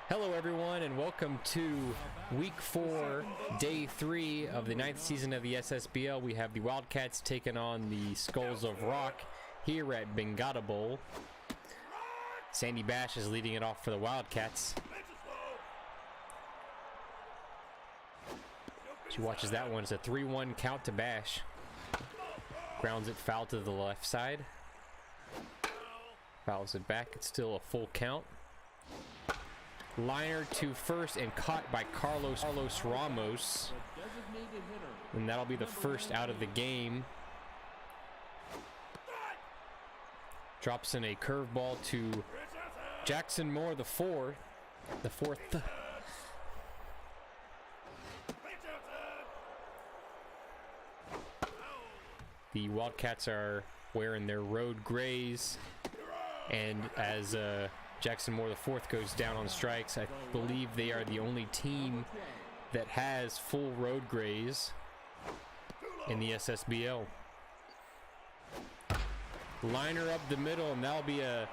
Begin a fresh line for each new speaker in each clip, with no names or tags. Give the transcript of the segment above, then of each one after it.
Hello everyone and welcome to week 4, day 3 of the 9th season of the Ssbl. We have the Wildcats taking on the Skulls of Rock here at Bengata Bowl. Sandy Bash is leading it off for the Wildcats. She watches that one. It's a 3-1 count to Bash. Grounds it foul to the left side. Fouls it back. It's still a full count. Liner to first and caught by Carlos Ramos. And that'll be the first out of the game. Drops in a curveball to Jackson Moore, the fourth. The Wildcats are wearing their road grays, and as Jackson Moore, the fourth, goes down on strikes, I believe they are the only team that has full road grays in the Ssbl. Liner up the middle, and that'll be a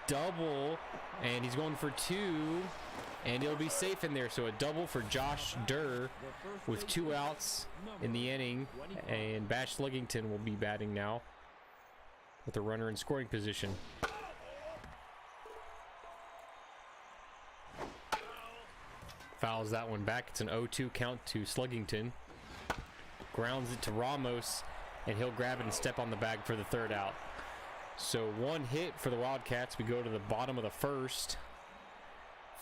double, and he's going for 2, and he'll be safe in there. So a double for Josh Durr with 2 outs in the inning, and Bash Sluggington will be batting now with a runner in scoring position. Fouls that one back. It's an 0-2 count to Sluggington. Grounds it to Ramos, and he'll grab it and step on the bag for the third out. So 1 hit for the Wildcats. We go to the bottom of the first.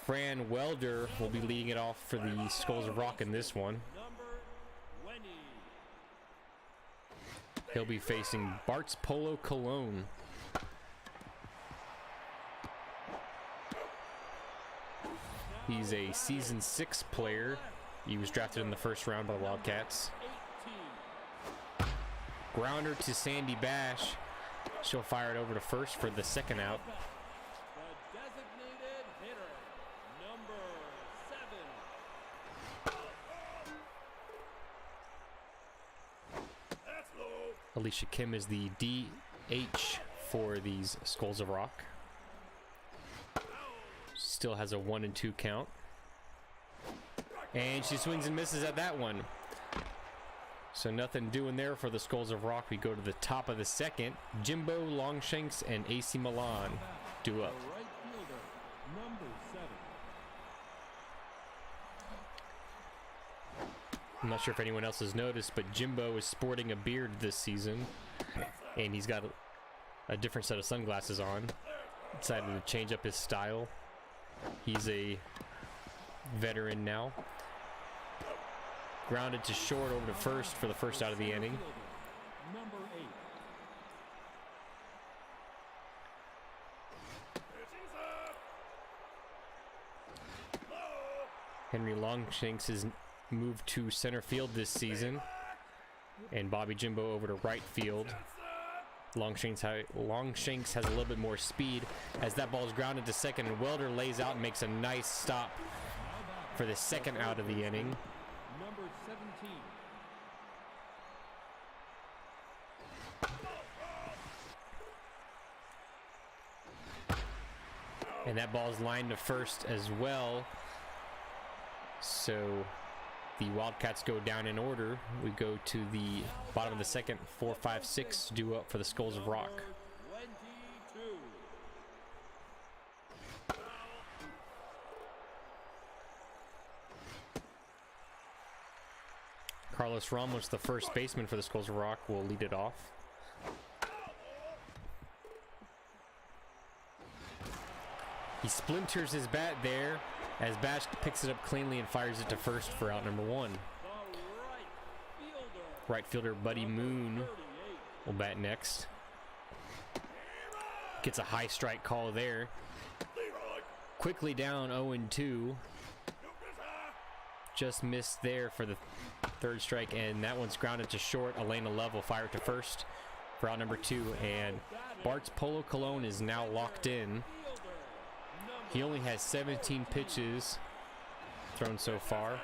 Fran Welder will be leading it off for the Skulls of Rock in this one. He'll be facing Bart's Polo Cologne. He's a season 6 player. He was drafted in the first round by the Wildcats. Grounder to Sandy Bash. She'll fire it over to first for the second out.
The designated hitter, number 7.
Alicia Kim is the DH for these Skulls of Rock. Still has a 1-2 count. And she swings and misses at that one. So nothing doing there for the Skulls of Rock. We go to the top of the second. Jimbo, Longshanks, and AC Milan do up.
The right fielder, number 7.
I'm not sure if anyone else has noticed, but Jimbo is sporting a beard this season. And he's got a different set of sunglasses on. Decided to change up his style. He's a veteran now. Grounded to short over to first for the first out of the inning.
Number 8.
Henry Longshanks has moved to center field this season, and Bobby Jimbo over to right field. Longshanks has a little bit more speed as that ball is grounded to second, and Welder lays out and makes a nice stop for the second out of the inning.
Number 17.
And that ball is lined to first as well. So the Wildcats go down in order. We go to the bottom of the second. 4, 5, 6 due up for the Skulls of Rock.
22.
Carlos Ramos, the first baseman for the Skulls of Rock, will lead it off. He splinters his bat there as Bash picks it up cleanly and fires it to first for out number 1.
The right fielder,
Right fielder Buddy Moon
38.
will bat next. Gets a high strike call there. Quickly down 0-2. Just missed there for the third strike, and that one's grounded to short. Elena Love will fire it to first for out number 2, and Bart's Polo Cologne is now locked in. He only has 17 pitches thrown so far,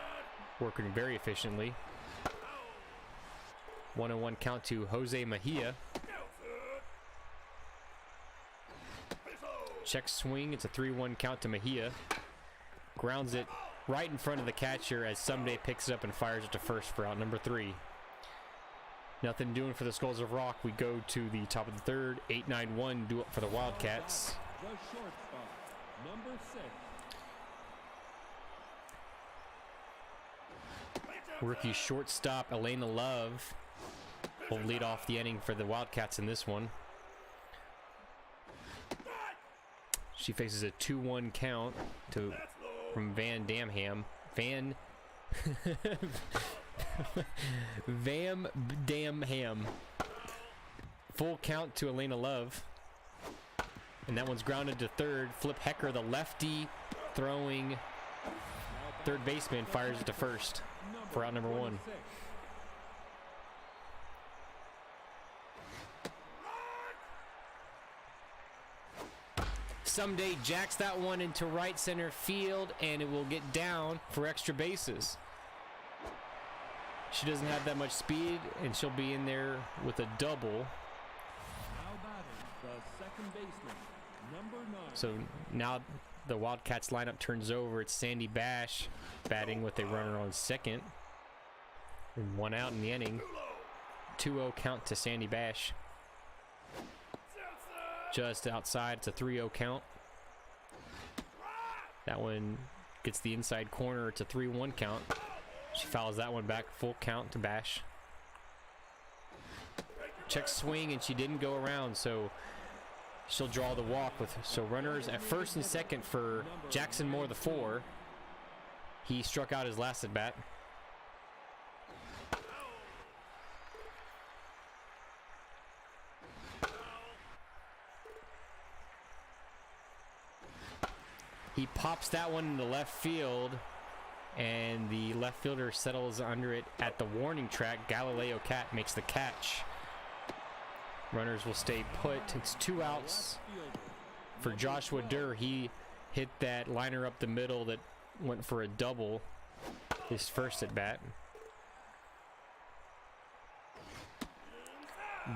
working very efficiently. 1-1 count to Jose Mejia. Check swing. It's a 3-1 count to Mejia. Grounds it right in front of the catcher as Someday picks it up and fires it to first for out number 3. Nothing doing for the Skulls of Rock. We go to the top of the third. 8-9-1 due up for the Wildcats.
The shortstop, number 6.
Rookie shortstop Elena Love will lead off the inning for the Wildcats in this one. She faces a 2-1 count from Van Damham. Vam Damham. Full count to Elena Love. And that one's grounded to third. Flip Hecker, the lefty throwing third baseman, fires it to first for out number 1. Someday jacks that one into right center field, and it will get down for extra bases. She doesn't have that much speed, and she'll be in there with a double.
Now batting, the second baseman, number 9.
So now the Wildcats lineup turns over. It's Sandy Bash batting with a runner on second. And 1 out in the inning. 2-0 count to Sandy Bash. Just outside, it's a 3-0 count. That one gets the inside corner. It's a 3-1 count. She fouls that one back. Full count to Bash. Check swing, and she didn't go around, so she'll draw the walk with. So runners at first and second for Jackson Moore, the 4. He struck out his last at bat. He pops that one into left field, and the left fielder settles under it at the warning track. Galileo Cat makes the catch. Runners will stay put. It's 2 outs for Joshua Durr. He hit that liner up the middle that went for a double his first at bat.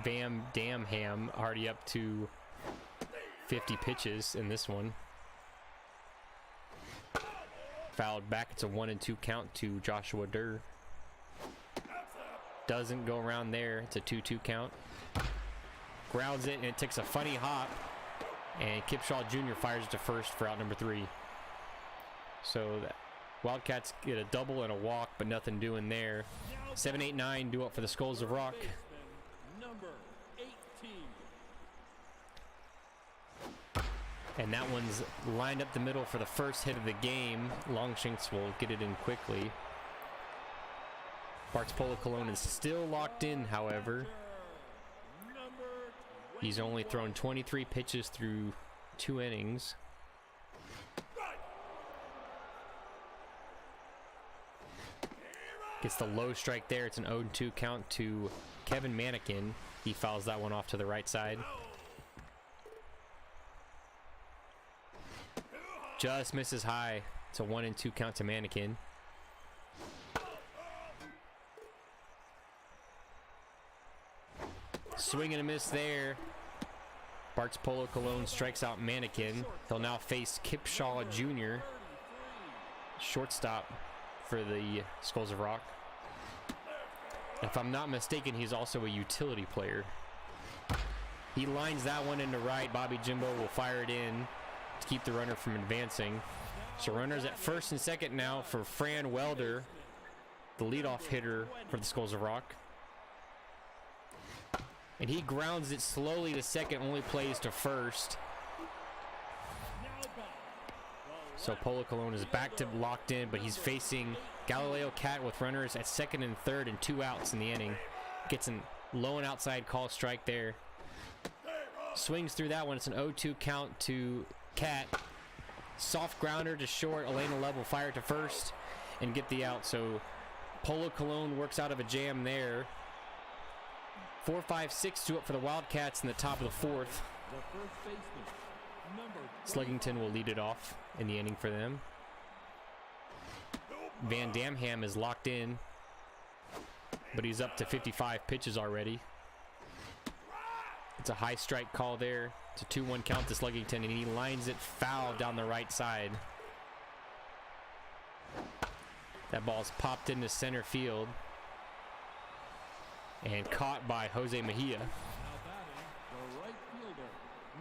Vam Damham already up to 50 pitches in this one. Fouled back. It's a 1-2 count to Joshua Durr. Doesn't go around there. It's a 2-2 count. Grounds it, and it takes a funny hop. And Kipshaw Jr. fires it to first for out number 3. So the Wildcats get a double and a walk, but nothing doing there. 7-8-9 due up for the Skulls of Rock.
Number 18.
And that one's lined up the middle for the first hit of the game. Longshanks will get it in quickly. Bart's Polo Cologne is still locked in, however. He's only thrown 23 pitches through 2 innings. Gets the low strike there. It's an 0-2 count to Kevin Manikin. He fouls that one off to the right side. Just misses high. It's a 1-2 count to Manikin. Swing and a miss there. Bart's Polo Cologne strikes out Manikin. He'll now face Kipshaw Jr., shortstop for the Skulls of Rock. If I'm not mistaken, he's also a utility player. He lines that one into right. Bobby Jimbo will fire it in to keep the runner from advancing. So runners at first and second now for Fran Welder, the leadoff hitter for the Skulls of Rock. And he grounds it slowly to second, only plays to first. So Polo Cologne is back to locked in, but he's facing Galileo Cat with runners at second and third and 2 outs in the inning. Gets a low and outside call strike there. Swings through that one. It's an 0-2 count to Cat. Soft grounder to short. Elena Love will fire to first and get the out. So Polo Cologne works out of a jam there. 4-5-6 to up for the Wildcats in the top of the 4th.
The first baseman, number
Sluggington will lead it off in the inning for them. Van Damham is locked in, but he's up to 55 pitches already. It's a high strike call there. It's a 2-1 count to Sluggington, and he lines it foul down the right side. That ball's popped into center field and caught by Jose Mejia.
Now batting, the right fielder,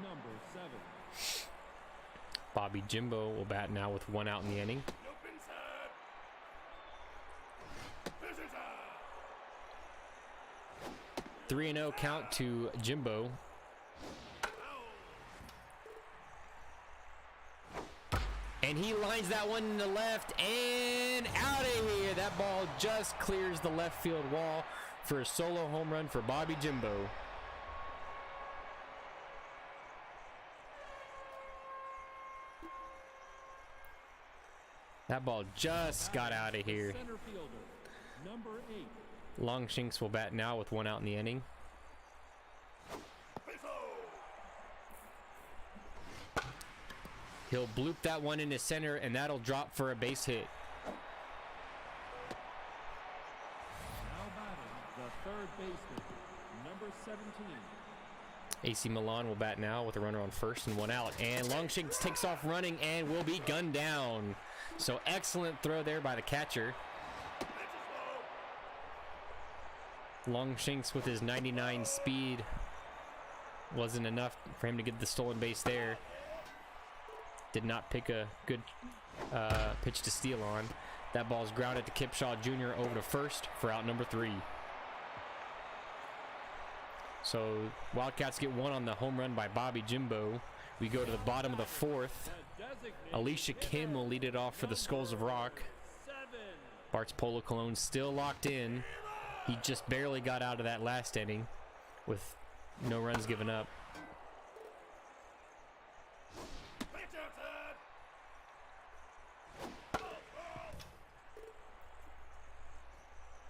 number 7.
Bobby Jimbo will bat now with 1 out in the inning. 3-0 count to Jimbo. And he lines that one in the left and out of here. That ball just clears the left field wall for a solo home run for Bobby Jimbo. That ball just got out of here.
Center fielder, number 8.
Longshanks will bat now with 1 out in the inning. He'll bloop that one into center, and that'll drop for a base hit.
Now batting, the third baseman, number 17.
AC Milan will bat now with a runner on first and 1 out. And Longshanks takes off running and will be gunned down. So excellent throw there by the catcher. Longshanks with his 99 speed wasn't enough for him to get the stolen base there. Did not pick a good pitch to steal on. That ball's grounded to Kipshaw Jr. over to first for out number 3. So Wildcats get 1 on the home run by Bobby Jimbo. We go to the bottom of the 4th. Alicia Kim will lead it off for the Skulls of Rock. Bart's Polo Cologne still locked in. He just barely got out of that last inning with no runs given up.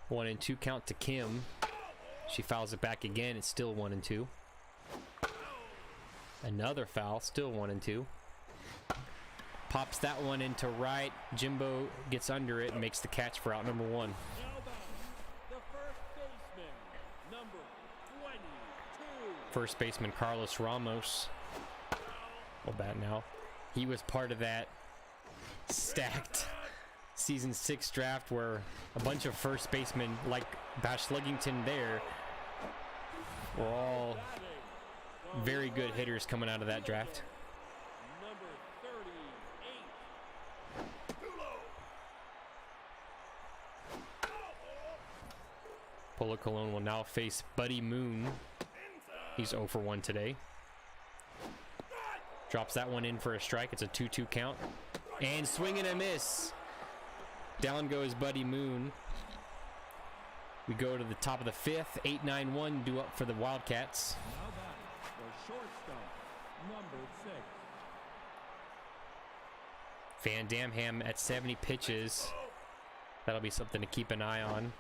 One and 2 count to Kim. She fouls it back again. It's still 1 and 2. Another foul, still 1 and 2. Pops that one into right. Jimbo gets under it and makes the catch for out number 1.
The first baseman, number 22.
First baseman Carlos Ramos will bat now. He was part of that stacked season 6 draft where a bunch of first basemen like Bash Sluggington there were all very good hitters coming out of that draft.
Number 38.
Polo Cologne will now face Buddy Moon. He's 0 for 1 today. Drops that one in for a strike. It's a 2-2 count. And swing and a miss. Down goes Buddy Moon. We go to the top of the 5th. 8-9-1 due up for the Wildcats.
Now back, the shortstop, number 6.
Van Damham at 70 pitches. That'll be something to keep an eye on.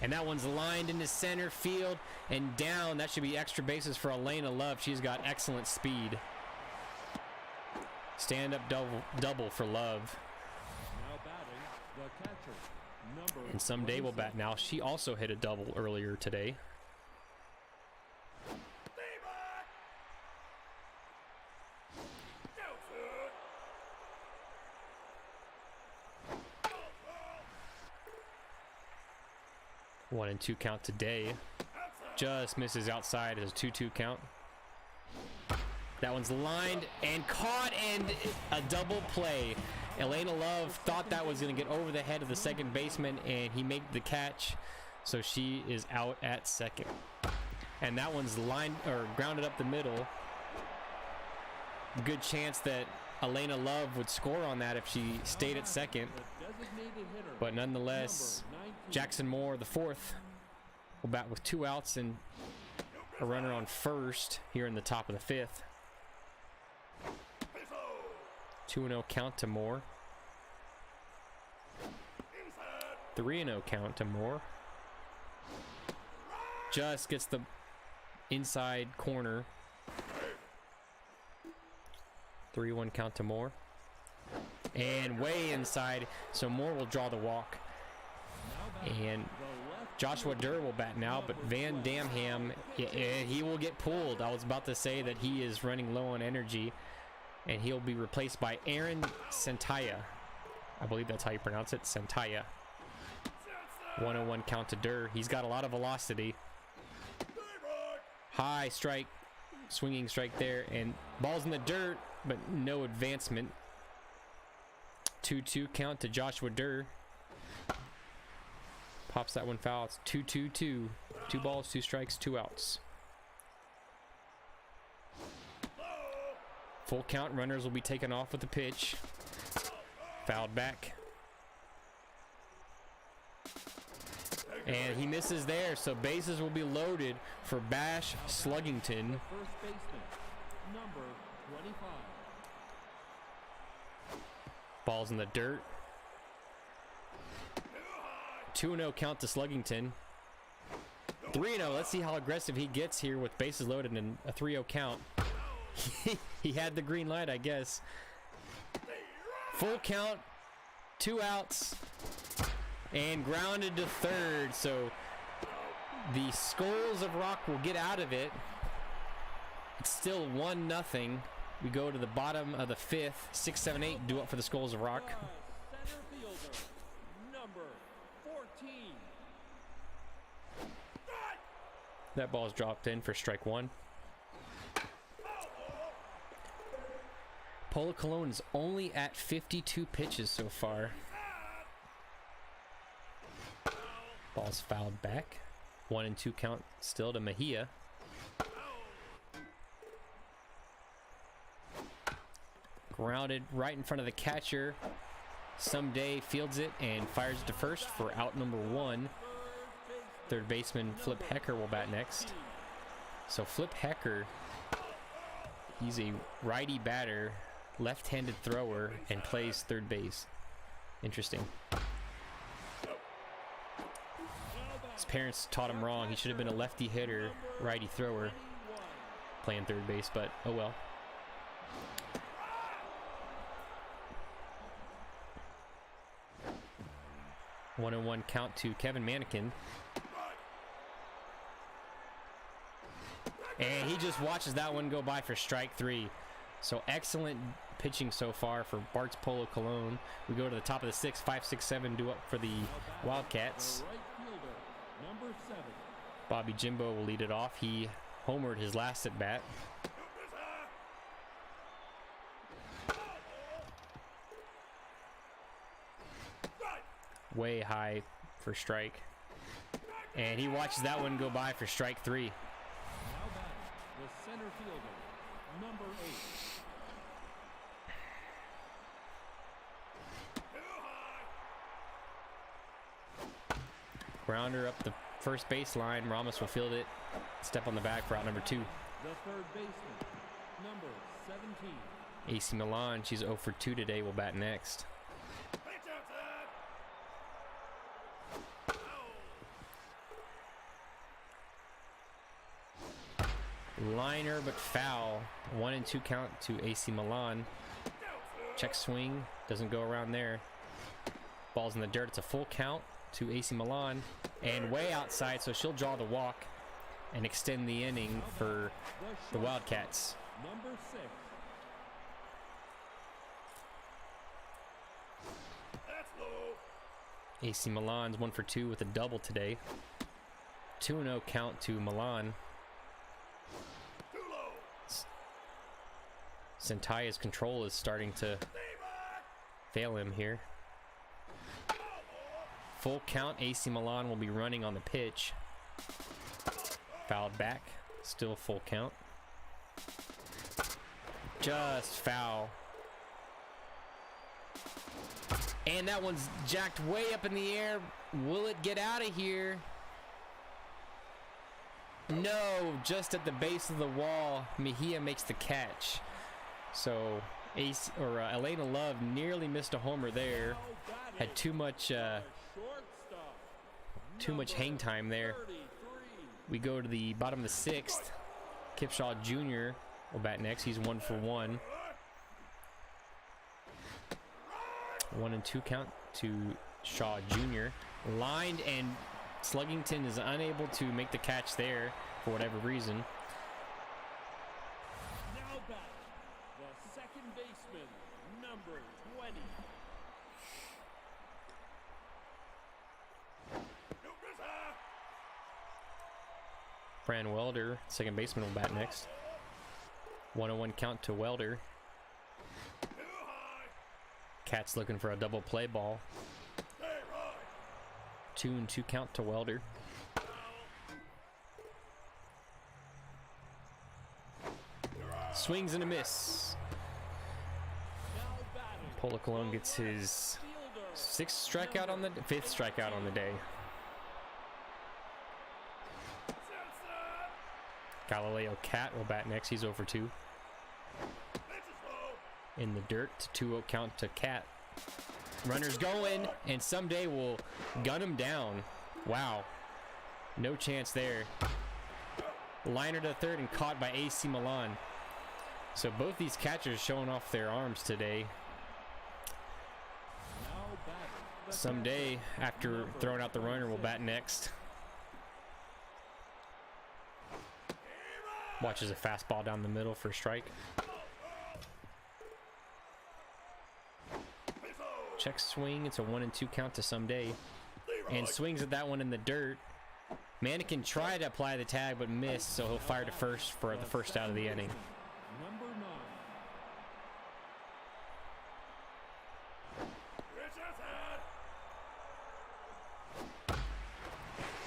And that one's lined into center field and down. That should be extra bases for Elena Love. She's got excellent speed. Stand-up double for Love.
Now batting, the catcher, number
And someday will bat now. She also hit a double earlier today. One and 2 count today. Just misses outside as a 2-2 count. That one's lined and caught, and a double play. Elena Love thought that was going to get over the head of the second baseman, and he made the catch. So she is out at second. And that one's lined or grounded up the middle. Good chance that Elena Love would score on that if she stayed at second.
the designated hitter,
But nonetheless,
number 19.
Jackson Moore, the 4th, will bat with 2 outs and a runner on first here in the top of the 5th. 2-0 count to Moore. 3-0 count to Moore. Just gets the inside corner. 3-1 count to Moore. And way inside, so Moore will draw the walk. And Joshua Durr will bat now, but Van Damham, he will get pulled. I was about to say that he is running low on energy, and he'll be replaced by Aaron Centaya. I believe that's how you pronounce it, Centaya. 1-0 count to Durr. He's got a lot of velocity. High strike, swinging strike there, and ball's in the dirt, but no advancement. 2-2 count to Joshua Durr. Pops that one foul. It's 2-2-2. 2 balls, 2 strikes, 2 outs. Full count. Runners will be taken off with the pitch. Fouled back. And he misses there, so bases will be loaded for Bash Sluggington.
First baseman, number 25.
Ball's in the dirt. 2-0 count to Sluggington. 3-0. Let's see how aggressive he gets here with bases loaded and a 3-0 count. He had the green light, I guess. Full count, 2 outs, and grounded to third. So the Skulls of Rock will get out of it. It's still 1-0. We go to the bottom of the 5th. 6, 7, 8 due up for the Skulls of Rock.
Center fielder, number 14.
That ball's dropped in for strike 1. Polo Cologne is only at 52 pitches so far. Ball's fouled back. 1-2 count still to Mejia. Grounded right in front of the catcher. Someday fields it and fires it to first for out number 1. Third baseman Flip Hecker will bat next. So Flip Hecker, he's a righty batter, left-handed thrower, and plays third base. Interesting. His parents taught him wrong. He should have been a lefty hitter, righty thrower, playing third base, but oh well. One and 1 count to Kevin Manikin. And he just watches that one go by for strike 3. So excellent pitching so far for Bart's Polo Cologne. We go to the top of the 6th. 5, 6, 7 due up for the Wildcats.
Right fielder, number 7.
Bobby Jimbo will lead it off. He homered his last at bat. Way high for strike. And he watches that one go by for strike 3.
Now batting, the center fielder, number 8.
Grounder up the first baseline. Ramos will field it. Step on the bag for out number 2.
The third baseman, number 17.
AC Milan, she's 0 for 2 today, will bat next. Liner but foul. 1-2 count to AC Milan. Check swing, doesn't go around there. Ball's in the dirt. It's a full count to AC Milan, and way outside, so she'll draw the walk and extend the inning for the Wildcats.
Number 6.
AC Milan's 1 for 2 with a double today. 2-0 count to Milan. Centaya's control is starting to fail him here. Full count. AC Milan will be running on the pitch. Fouled back. Still full count. Just foul. And that one's jacked way up in the air. Will it get out of here? No, just at the base of the wall. Mejia makes the catch. So Elena Love nearly missed a homer there. Had too much hang time there. We go to the bottom of the 6th. Kipshaw Jr. will bat next. He's 1 for 1. 1-2 count to Shaw Jr. Lined and Sluggington is unable to make the catch there for whatever reason.
Now back, the second baseman, number 20.
Fran Welder, second baseman, will bat next. 1-0 count to Welder. Cat's looking for a double play ball. 2-2 count to Welder. Swings and a miss. Polo Colon gets his fifth strikeout on the day. Galileo Cat will bat next. He's 0 for 2. In the dirt, 2-0 count to Cat. Runner's going, and someday we'll gun him down. Wow. No chance there. Liner to third and caught by AC Milan. So both these catchers showing off their arms today. Someday, after throwing out the runner, we'll bat next. Watches a fastball down the middle for a strike. Check swing. It's a 1-2 count to Someday. And swings at that one in the dirt. Mannequin tried to apply the tag but missed, so he'll fire to first for the first out of the inning.
Number 9.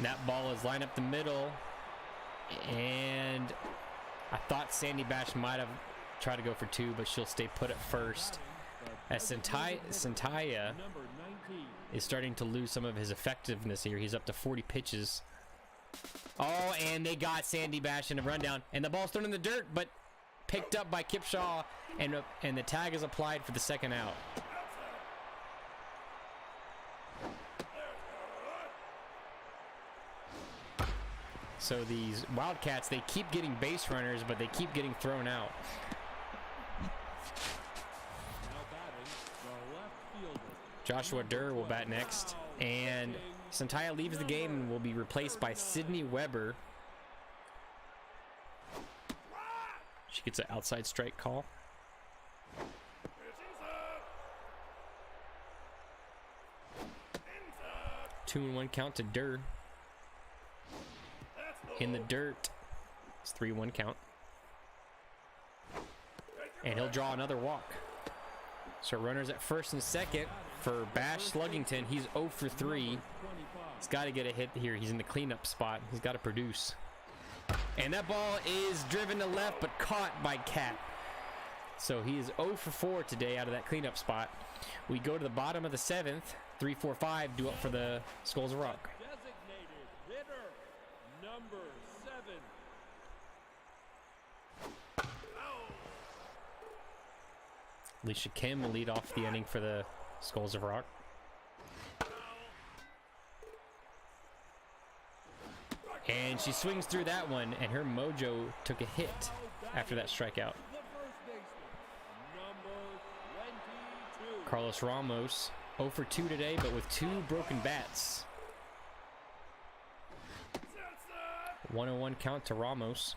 That ball is lined up the middle. And I thought Sandy Bash might have tried to go for 2, but she'll stay put at first. As Santaya is starting to lose some of his effectiveness here. He's up to 40 pitches. Oh, and they got Sandy Bash in a rundown. And the ball's thrown in the dirt, but picked up by Kipshaw. And the tag is applied for the second out. So these Wildcats, they keep getting base runners, but they keep getting thrown out. Joshua Durr will bat next, and Santaya leaves the game and will be replaced by Sydney Weber. She gets an outside strike call. Two and 1 count to Durr. In the dirt, it's 3-1 count. And he'll draw another walk. So runners at first and second for Bash Sluggington. He's 0 for 3. He's got to get a hit here. He's in the cleanup spot. He's got to produce. And that ball is driven to left, but caught by Cat. So he is 0 for 4 today out of that cleanup spot. We go to the bottom of the 7th. 3-4-5 due up for the Skulls of Rock.
Designated hitter, number 7.
Alicia Kim will lead off the inning for the Skulls of Rock. And she swings through that one, and her mojo took a hit after that strikeout. Carlos Ramos, 0 for 2 today, but with 2 broken bats. 1-1 count to Ramos.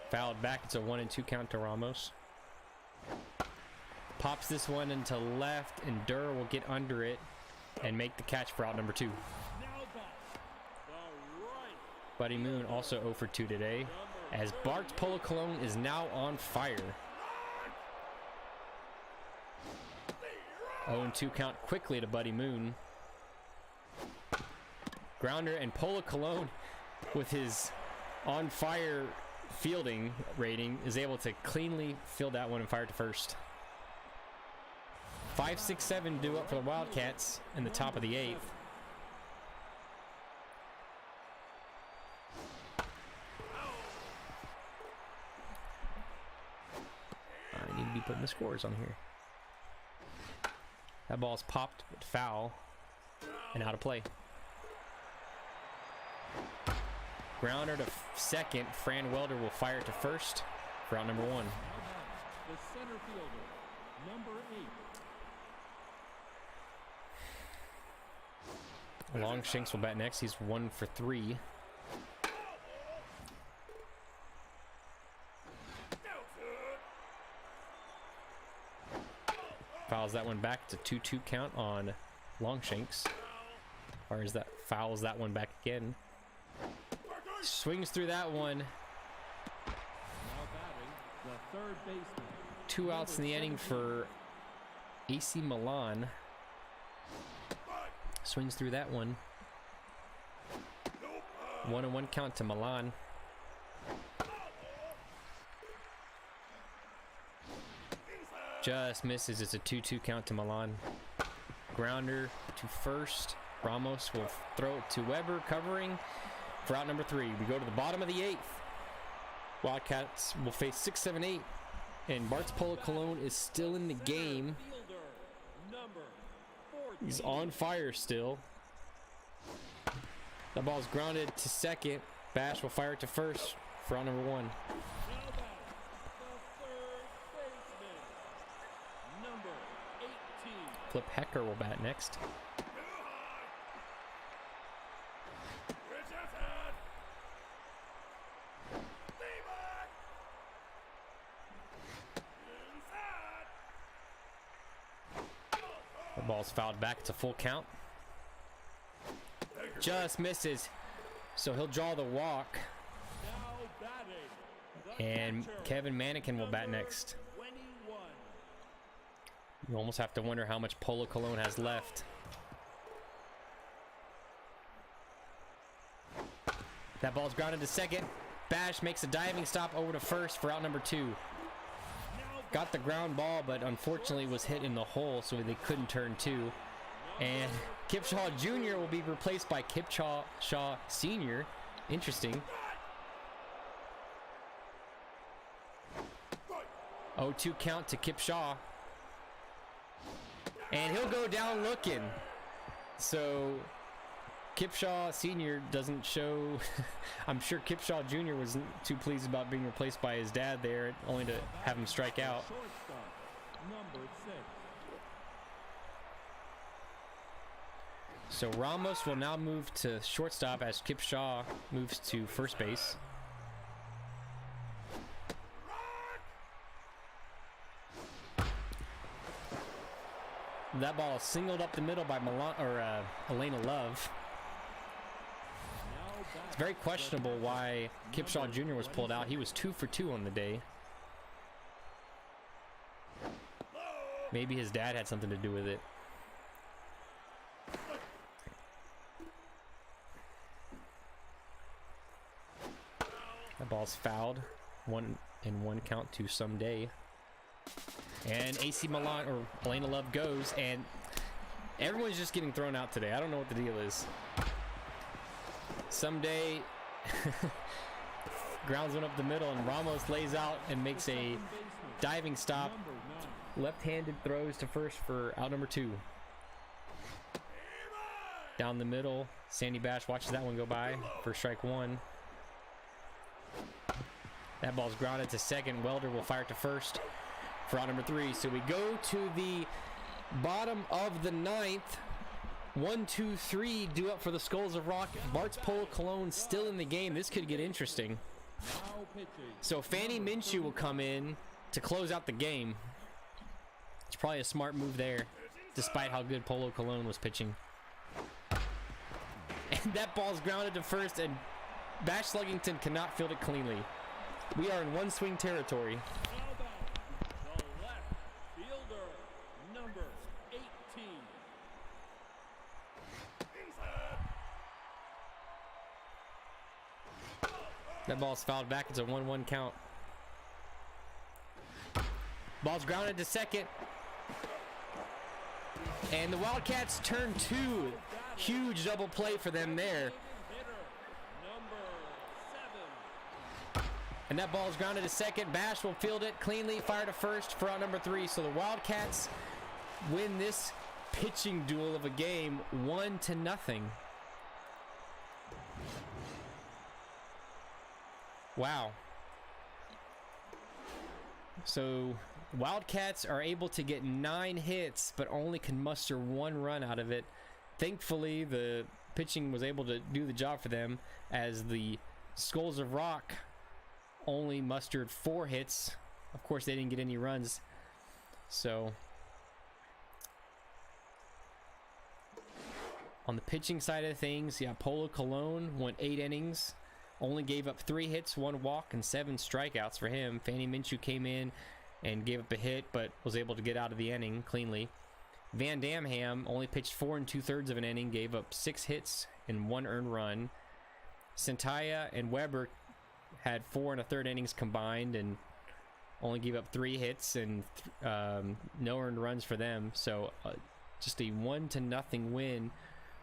Fouled back, it's a 1-2 count to Ramos. Pops this one into left, and Durr will get under it and make the catch for out number 2. Buddy Moon also 0 for 2 today, as Bart's Polo Cologne is now on fire. 0-2 count quickly to Buddy Moon. Grounder, and Polo Cologne, with his on fire fielding rating, is able to cleanly field that one and fire to first. 5, 6, 7 due up for the Wildcats in the top of the 8th. I need to be putting the scores on here. That ball's popped, but foul, and out of play. Grounder to second. Fran Welder will fire to first for out number 1.
The center fielder, number 8.
Longshanks will bat next. He's 1 for 3. Fouls that one back. It's a 2-2 count on Longshanks. Or is that fouls that one back again? Swings through that one.
Now batting, the third baseman.
2 outs in the inning for AC Milan. Swings through that one. 1-1 count to Milan. Just misses. It's a 2-2 count to Milan. Grounder to first. Ramos will throw it to Weber, covering for out number 3. We go to the bottom of the 8th. Wildcats will face 6, 7, 8. And Bart's Polo Cologne is still in the game. He's on fire still. The ball's grounded to second. Bash will fire it to first for out number 1. Flip Hecker will bat next. The ball's fouled back. It's a full count. Just misses. So he'll draw the walk. And Kevin Manikin will bat next. You almost have to wonder how much Polo Cologne has left. That ball's grounded to second. Bash makes a diving stop over to first for out number 2. Got the ground ball, but unfortunately was hit in the hole, so they couldn't turn 2. And Kipshaw Jr. will be replaced by Kipshaw Sr. Interesting. 0-2 count to Kipshaw. And he'll go down looking. So Kipshaw Sr. doesn't show. I'm sure Kipshaw Jr. wasn't too pleased about being replaced by his dad there, only to have him strike out. So Ramos will now move to shortstop as Kipshaw moves to first base. That ball is singled up the middle by Elena Love. It's very questionable why Kipshaw Jr. was pulled out. He was 2 for 2 on the day. Maybe his dad had something to do with it. That ball's fouled. 1-1 count to Someday. And AC Milan, or Elena Love, goes, and everyone's just getting thrown out today. I don't know what the deal is. Someday grounds one up the middle, and Ramos lays out and makes a diving stop. Left-handed throws to first for out number 2. Down the middle, Sandy Bash watches that one go by for strike 1. That ball's grounded to second. Welder will fire to first for out number 3. So we go to the bottom of the 9th. 1, 2, 3 due up for the Skulls of Rock. Bart's Polo Cologne still in the game. This could get interesting. So Fanny Minshew will come in to close out the game. It's probably a smart move there, despite how good Polo Cologne was pitching. And that ball's grounded to first, and Bash Sluggington cannot field it cleanly. We are in one-swing territory. That ball's fouled back. It's a 1-1 count. Ball's grounded to second. And the Wildcats turn 2. Huge double play for them there. And that ball's grounded to second. Bash will field it cleanly. Fire to first for out number 3. So the Wildcats win this pitching duel of a game 1-0. Wow. So Wildcats are able to get 9 hits, but only can muster 1 run out of it. Thankfully, the pitching was able to do the job for them, as the Skulls of Rock only mustered 4 hits. Of course, they didn't get any runs. So, on the pitching side of things, yeah, Polo Cologne went 8 innings, only gave up 3 hits, 1 walk, and 7 strikeouts for him. Fanny Minshew came in and gave up a hit, but was able to get out of the inning cleanly. Van Damham only pitched 4 2/3 of an inning, gave up 6 hits and 1 earned run. Centaya and Weber had 4 1/3 innings combined and only gave up 3 hits and no earned runs for them. So just a 1-0 win,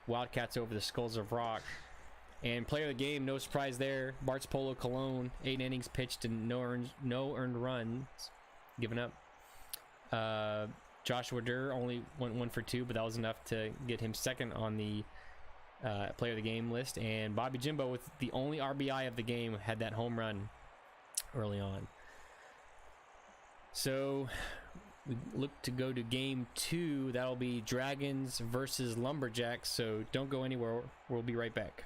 Wildcats over the Skulls of Rock. And player of the game, no surprise there, Bart's Polo Cologne, 8 innings pitched and no earned runs given up. Joshua Durr only went 1 for 2, but that was enough to get him second on the player of the game list. And Bobby Jimbo, with the only RBI of the game, had that home run early on. So we look to go to game 2. That'll be Dragons versus Lumberjacks. So don't go anywhere. We'll be right back.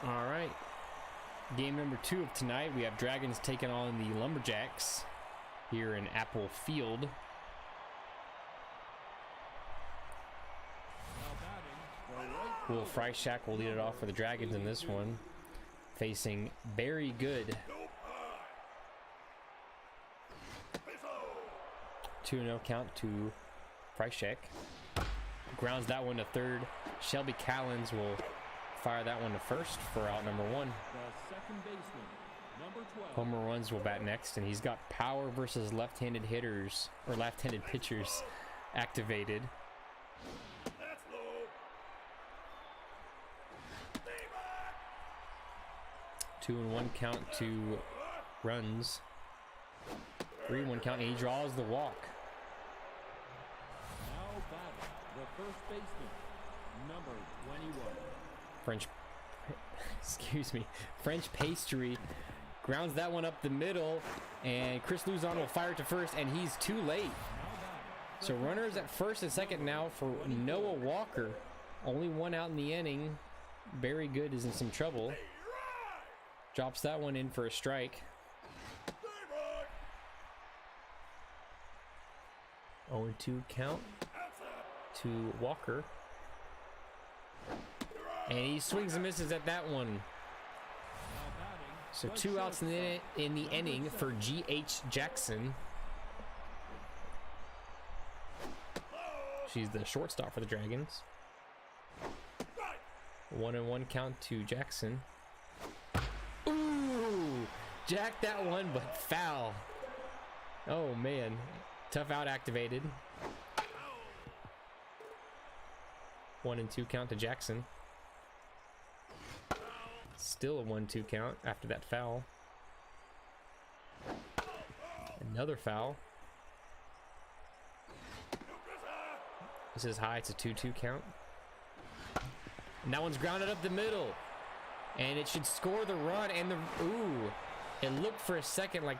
All right. Game number 2 of tonight. We have Dragons taking on the Lumberjacks here in Apple Field. Will Freishak will lead it off for the Dragons in this one, facing Barry Good. 2-0 count to Freishak. Grounds that one to third. Shelby Callens will fire that one to first for out number 1.
The second baseman, number 12.
Homer Runs will bat next, and he's got power versus left-handed hitters, or left-handed pitchers, activated. 2-1 count to Runs. 3-1 count, and he draws the walk.
Now batting, the first baseman, number 21.
French Pastry grounds that one up the middle, and Chris Luzon will fire to first, and he's too late. So runners at first and second now for Noah Walker. Only 1 out in the inning. Barry Good is in some trouble. Drops that one in for a strike. 0-2 count to Walker. And he swings and misses at that one. So 2 outs in the inning for G.H. Jackson. She's the shortstop for the Dragons. 1-1 count to Jackson. Ooh! Jack that one, but foul. Oh, man. Tough out activated. 1-2 count to Jackson. Still a 1-2 count after that foul. Another foul. This is high. It's a 2-2 count. And that one's grounded up the middle. And it should score the run. And the... Ooh. It looked for a second like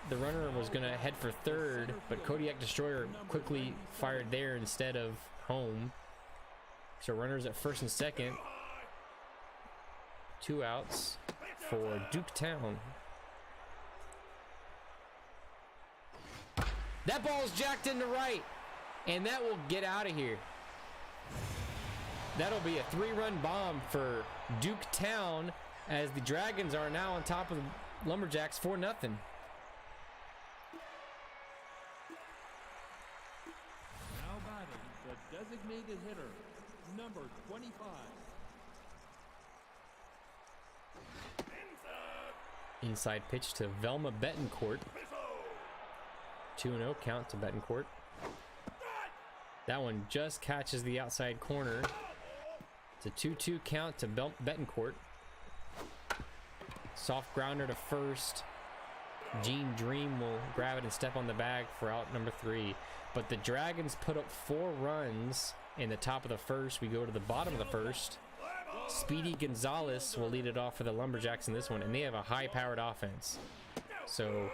the runner was going to head for third. But Kodiak Destroyer quickly fired there instead of home. So runners at first and second. 2 outs for Duketown. That ball's jacked into right. And that will get out of here. That'll be a 3-run bomb for Duketown as the Dragons are now on top of the Lumberjacks 4-0.
Now batting, the designated hitter, number 25.
Inside pitch to Velma Betancourt. 2-0 count to Betancourt. That one just catches the outside corner. It's a 2-2 count to Betancourt. Soft grounder to first. Gene Dream will grab it and step on the bag for out number 3. But the Dragons put up 4 runs in the top of the first. We go to the bottom of the first. Speedy Gonzalez will lead it off for the Lumberjacks in this one, and they have a high-powered offense. So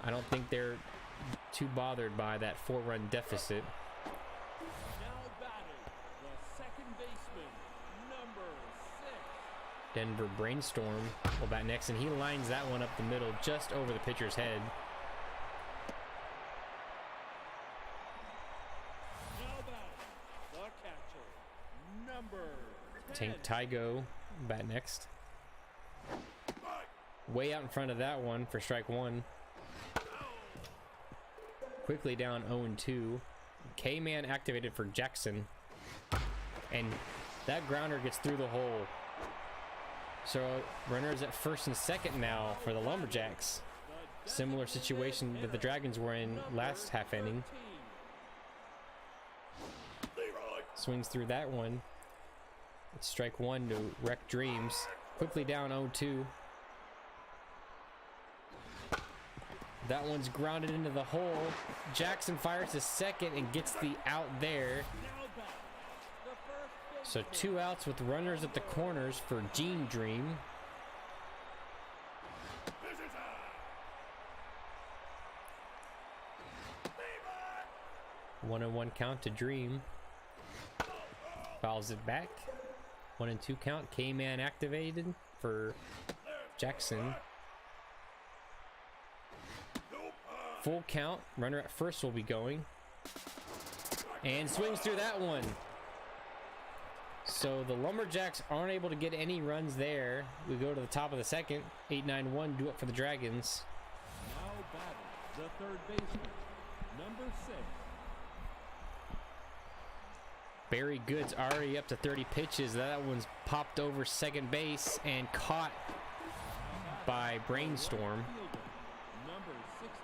I don't think they're too bothered by that 4-run deficit.
Now batting, the second baseman, number 6.
Denver Brainstorm will bat next, and he lines that one up the middle just over the pitcher's head.
Now batting, the catcher, number 10.
Tank Tygo bat next. Way out in front of that one for strike 1. Quickly down 0-2. K-Man activated for Jackson. And that grounder gets through the hole. So runners at first and second now for the Lumberjacks. Similar situation that the Dragons were in last half inning. Swings through that one. It's strike 1 to Wreck Dreams. Quickly down 0-2. That one's grounded into the hole. Jackson fires to second and gets the out there. So 2 outs with runners at the corners for Gene Dream. One and 1 count to Dream. Fouls it back. 1-2 count. K-Man activated for Jackson. Full count. Runner at first will be going. And swings through that one. So the Lumberjacks aren't able to get any runs there. We go to the top of the second. 8-9-1 due up for the Dragons.
Now batting, the third baseman, number 6.
Barry Good's already up to 30 pitches. That one's popped over second base and caught by Brainstorm.
Number 16.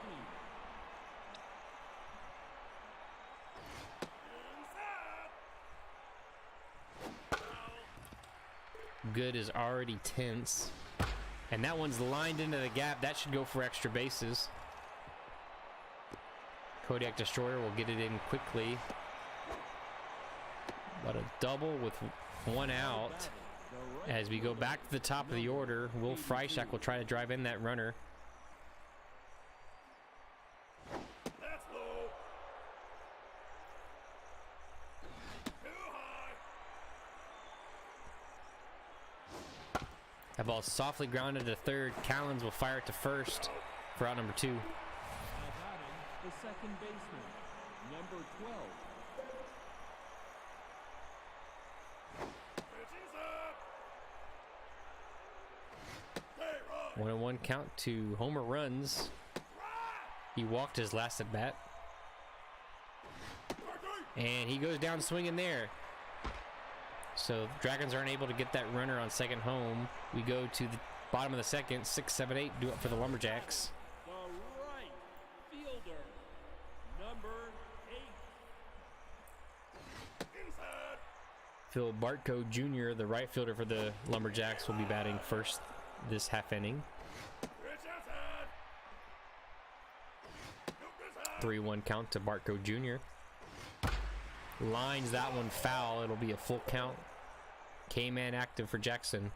Good is already tense. And that one's lined into the gap. That should go for extra bases. Kodiak Destroyer will get it in quickly. But a double with 1 out. As we go back to the top of the order, Will Freishak will try to drive in that runner. That ball is softly grounded to third. Callens will fire it to first for out number 2.
Now batting, the second baseman, number 12.
1-1 count to Homer runs. He walked his last at bat. And he goes down swinging there. So Dragons aren't able to get that runner on second home. We go to the bottom of the second. 6, 7, 8 do it for the Lumberjacks.
The right fielder, number 8.
Phil Bartko Jr., the right fielder for the Lumberjacks, will be batting first this half inning. 3-1 count to Bartko Jr. Lines that one foul. It'll be a full count. K-man active for Jackson.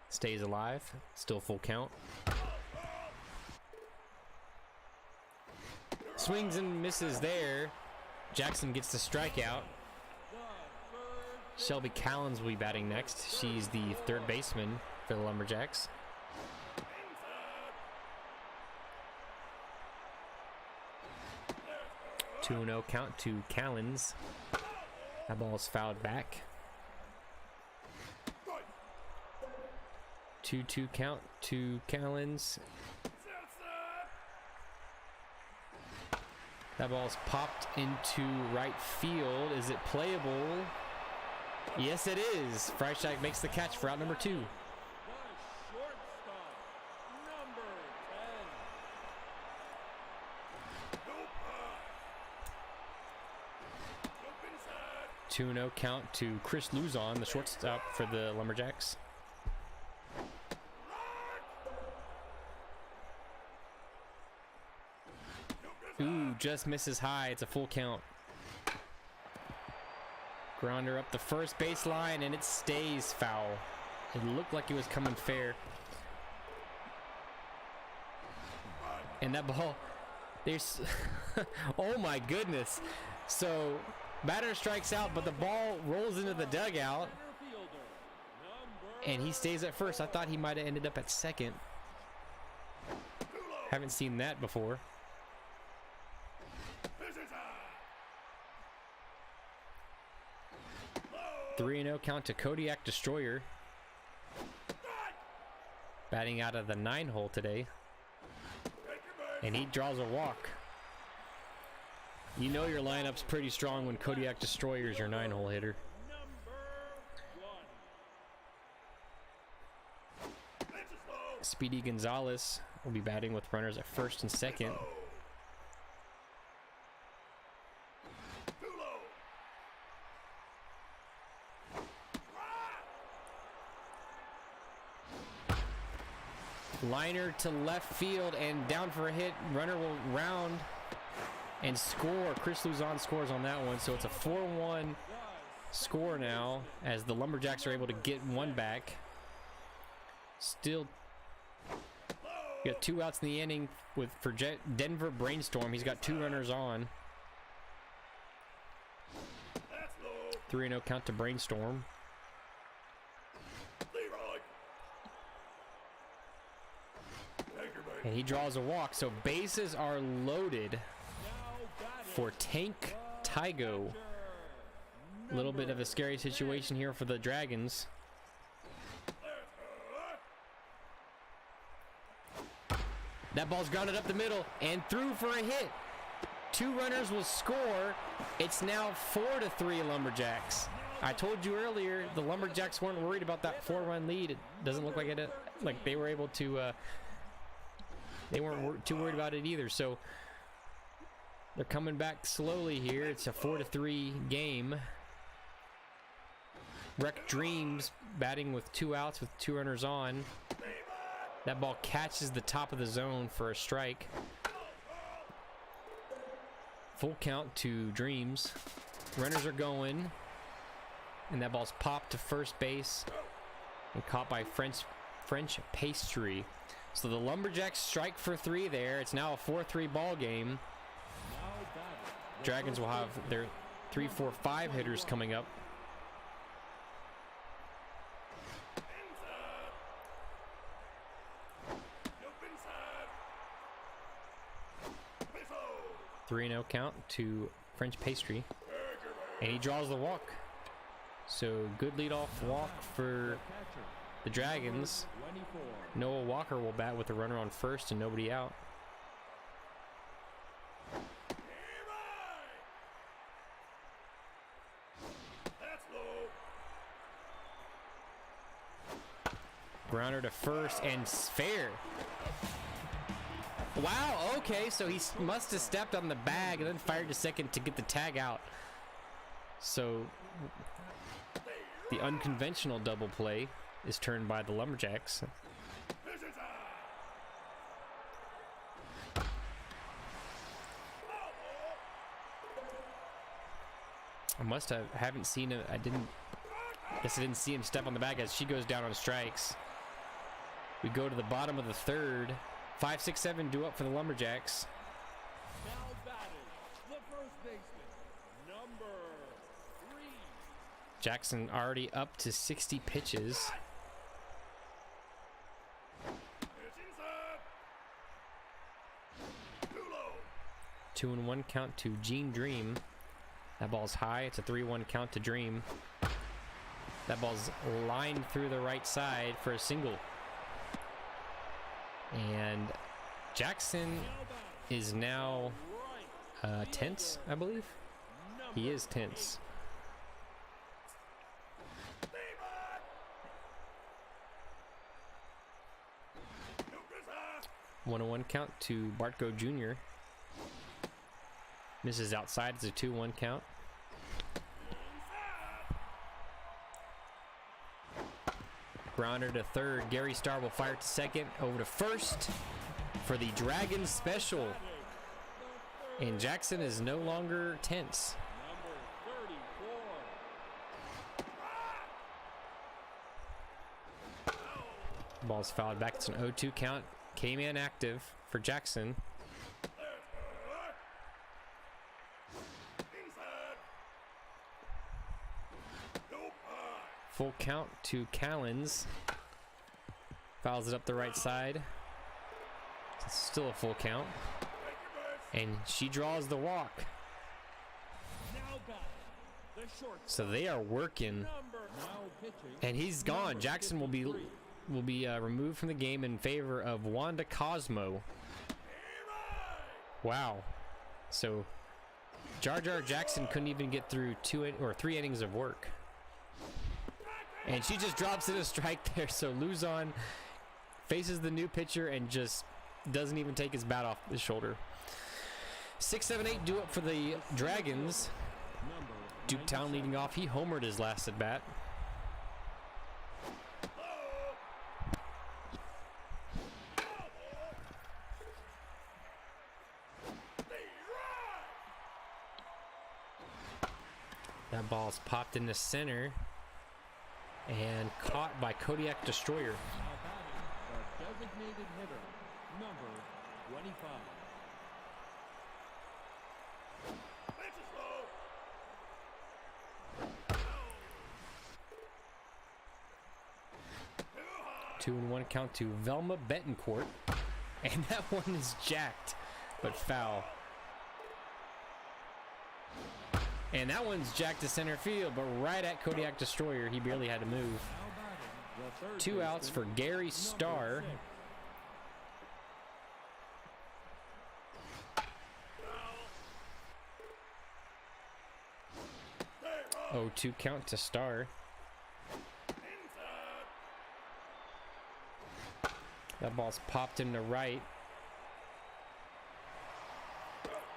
Stays alive. Still full count. Swings and misses there. Jackson gets the strikeout. Shelby Callens will be batting next. She's the third baseman for the Lumberjacks. Two 2-0 count to Callens. That ball is fouled back. 2-2 count to Callens. That ball's popped into right field. Is it playable? Yes, it is. Freishak makes the catch for out number 2.
The shortstop, number 10.
2-0 count to Chris Luzon, the shortstop for the Lumberjacks. Ooh, just misses high. It's a full count. Grounder up the first baseline, and it stays foul. It looked like it was coming fair. And that ball, there's, oh my goodness. So, batter strikes out, but the ball rolls into the dugout, and he stays at first. I thought he might have ended up at second. Haven't seen that before. 3-0 count to Kodiak Destroyer. Batting out of the 9-hole today. And he draws a walk. You know your lineup's pretty strong when Kodiak Destroyer is your 9-hole hitter. Speedy Gonzalez will be batting with runners at first and second. Liner to left field and down for a hit. Runner will round and score. Chris Luzon scores on that one, so it's a 4-1 score now as the Lumberjacks are able to get one back. Still got 2 outs in the inning for Denver Brainstorm. He's got 2 runners on. 3-0 count to Brainstorm. And he draws a walk, so bases are loaded for Tank Tygo. A little bit of a scary situation here for the Dragons. That ball's grounded up the middle and through for a hit. 2 runners will score. It's now 4-3 Lumberjacks. I told you earlier the Lumberjacks weren't worried about that 4-run lead. It doesn't look like it, like they were able to. They weren't too worried about it either. So they're coming back slowly here. It's a 4-3 game. Wreck Dreams batting with 2 outs with 2 runners on. That ball catches the top of the zone for a strike. Full count to Dreams. Runners are going. And that ball's popped to first base and caught by French Pastry. So the Lumberjacks strike for 3 there. It's now a 4-3 ball game. Dragons will have their 3, 4, 5 hitters coming up. 3-0 count to French Pastry. And he draws the walk. So good leadoff walk for the Dragons. Noah Walker will bat with a runner on first and nobody out. Grounder to first and fair. Wow, okay, so he must have stepped on the bag and then fired to second to get the tag out. So the unconventional double play is turned by the Lumberjacks. Haven't seen him. I guess I didn't see him step on the bag as she goes down on strikes. We go to the bottom of the third. 5, 6, 7 due up for the Lumberjacks.
Now batting, the first baseman, number 3.
Jackson already up to 60 pitches. 2-1 count to Gene Dream. That ball's high. It's a 3-1 count to Dream. That ball's lined through the right side for a single. And Jackson is now tense, I believe. He is tense. One 1 count to Bartko Jr. Misses outside. It's a 2-1 count. Grounder to third. Gary Starr will fire to second. Over to first for the Dragons special. And Jackson is no longer tense. Ball's fouled back. It's an 0-2 count. K-man active for Jackson. Full count to Callens. Fouls it up the right side. It's still a full count. And she draws the walk. So they are working. And he's gone. Jackson will be removed from the game in favor of Wanda Cosmo. Wow. So Jar Jar Jackson couldn't even get through 3 innings of work. And she just drops in a strike there. So Luzon faces the new pitcher and just doesn't even take his bat off his shoulder. 6, 7, 8 due up for the Dragons. Duketown leading off. He homered his last at bat. That ball's popped into center and caught by Kodiak Destroyer.
The designated hitter, number 25.
Two and 1 count to Velma Betancourt. And that one is jacked, but foul. And that one's jacked to center field, but right at Kodiak Destroyer. He barely had to move. 2 outs for Gary Starr. Oh, 2 count to Starr. That ball's popped into right.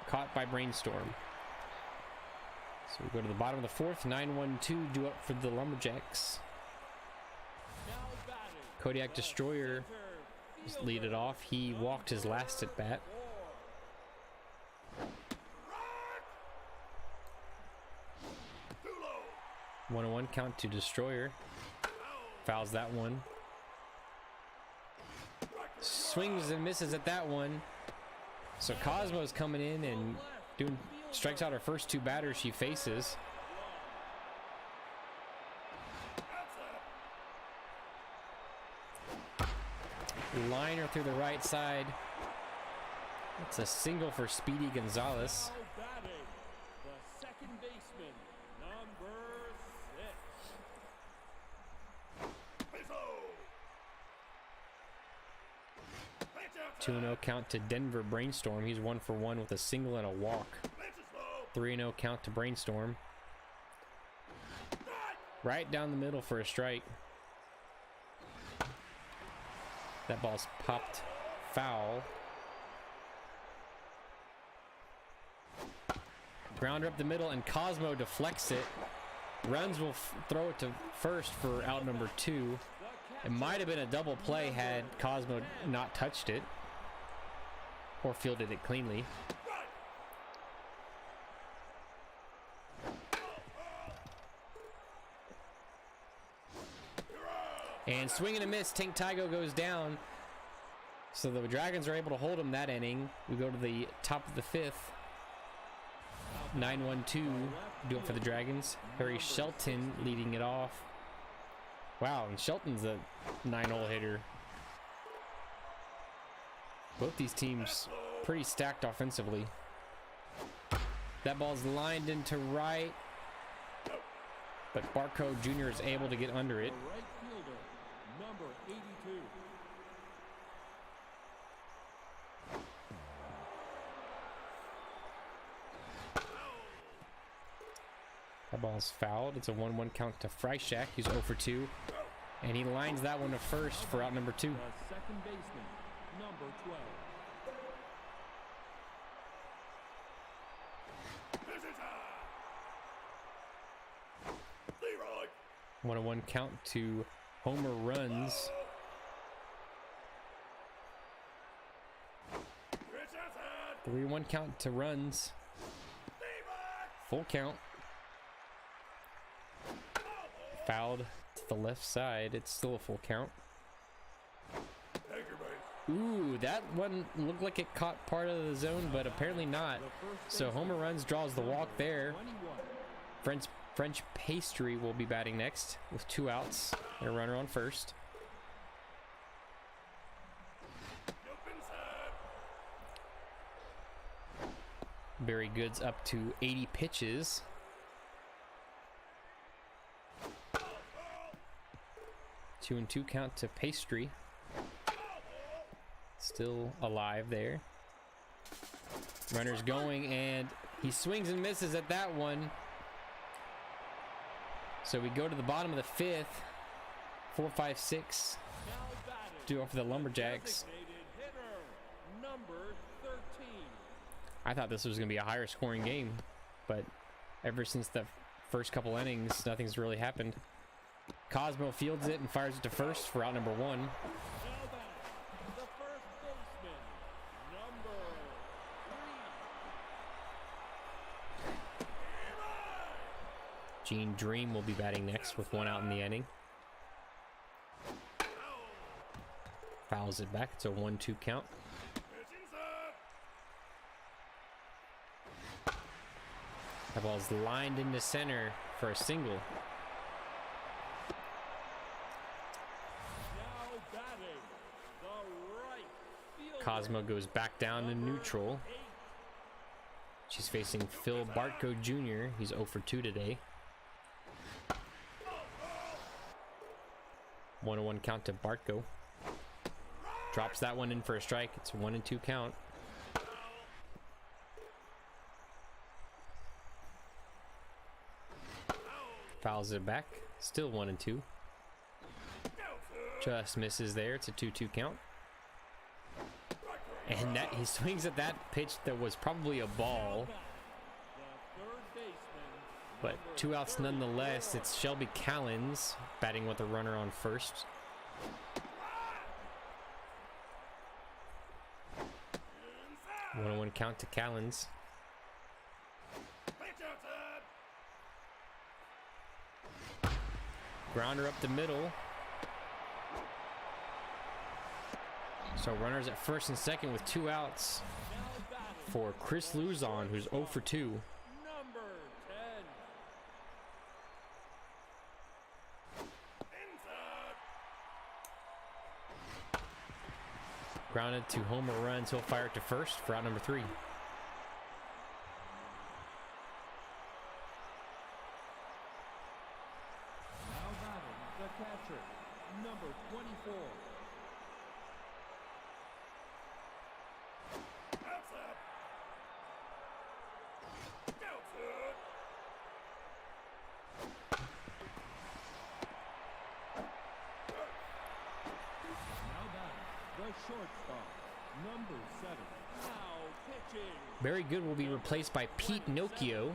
Caught by Brainstorm. So we go to the bottom of the fourth. 9-1-2 due up for the Lumberjacks. Kodiak Destroyer just lead it off. He walked his last at bat. One 1 count to Destroyer. Fouls that one. Swings and misses at that one. So Cosmo's coming in and strikes out her first 2 batters she faces. Liner through the right side. It's a single for Speedy Gonzalez.
Now batting, the second baseman, number 6.
2-0 count to Denver Brainstorm. He's 1 for 1 with a single and a walk. 3-0 count to Brainstorm. Right down the middle for a strike. That ball's popped foul. Grounder up the middle, and Cosmo deflects it. Runs will throw it to first for out number 2. It might have been a double play had Cosmo not touched it or fielded it cleanly. And swing and a miss. Tank Tygo goes down. So the Dragons are able to hold him that inning. We go to the top of the 5th. 9-1-2. Do it for the Dragons. Harry Shelton leading it off. Wow, and Shelton's a 9-hole hitter. Both these teams pretty stacked offensively. That ball's lined into right. But Barco Jr. is able to get under it.
The right fielder, number 82.
That ball's fouled. It's a 1-1 count to Freishak. He's 0 for 2. And he lines that one to first for out number 2.
The second baseman, number 12.
1-1 count to Homer runs. Three 1 count to runs. Full count. Fouled to the left side. It's still a full count. Ooh, that one looked like it caught part of the zone, but apparently not. So Homer runs, draws the walk there. French Pastry will be batting next with 2 outs and a runner on first. Barry Goods up to 80 pitches. Two and 2 count to Pastry. Still alive there. Runner's going, and he swings and misses at that one. So we go to the bottom of the 5th. 4, 5, 6. Duo for the Lumberjacks.
Number 13.
I thought this was going to be a higher scoring game, but ever since the first couple innings, nothing's really happened. Cosmo fields it and fires it to first for out number 1.
Now back, the first baseman, number 3.
Gene Dream will be batting next with 1 out in the inning. Fouls it back. It's a 1-2 count. That ball's lined into center for a single.
Now batting, the right fielder.
Cosmo goes back down to neutral. She's facing Phil Bartko Jr. He's 0 for 2 today. 1-1 count to Bartko. Drops that one in for a strike. It's a 1-2 count. Fouls it back. Still 1-2. Just misses there. It's a 2-2 count. And that he swings at that pitch that was probably a ball. But 2 outs nonetheless. It's Shelby Callens batting with a runner on first. One 1-1 count to Callens. Grounder up the middle. So runners at first and second with 2 outs for Chris Luzon, who's 0 for 2.
Number 10.
Grounded to Homer runs. He'll fire it to first for out number 3.
Now batting the catcher, number 24. The shortstop, number 7. Now pitching.
Very good will be replaced by Pete Nokia.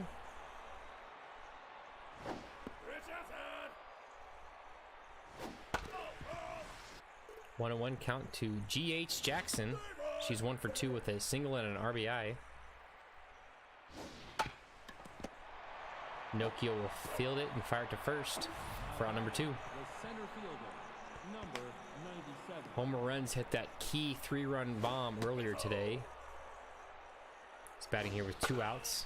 1-1 count to G.H. Jackson. She's 1 for 2 with a single and an RBI. Nokia will field it and fire it to first for out number 2.
The center fielder, number 97.
Homer runs hit that key 3-run bomb earlier today. He's batting here with 2 outs.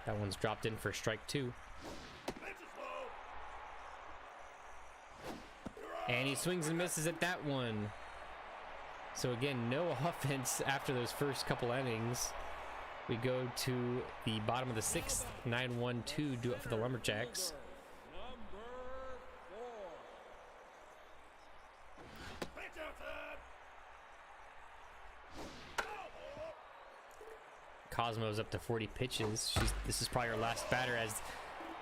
That one's dropped in for strike 2. And he swings and misses at that one. So again, no offense after those first couple innings. We go to the bottom of the 6th, 9-1-2, do it for the Lumberjacks. Cosmo's up to 40 pitches. This is probably her last batter as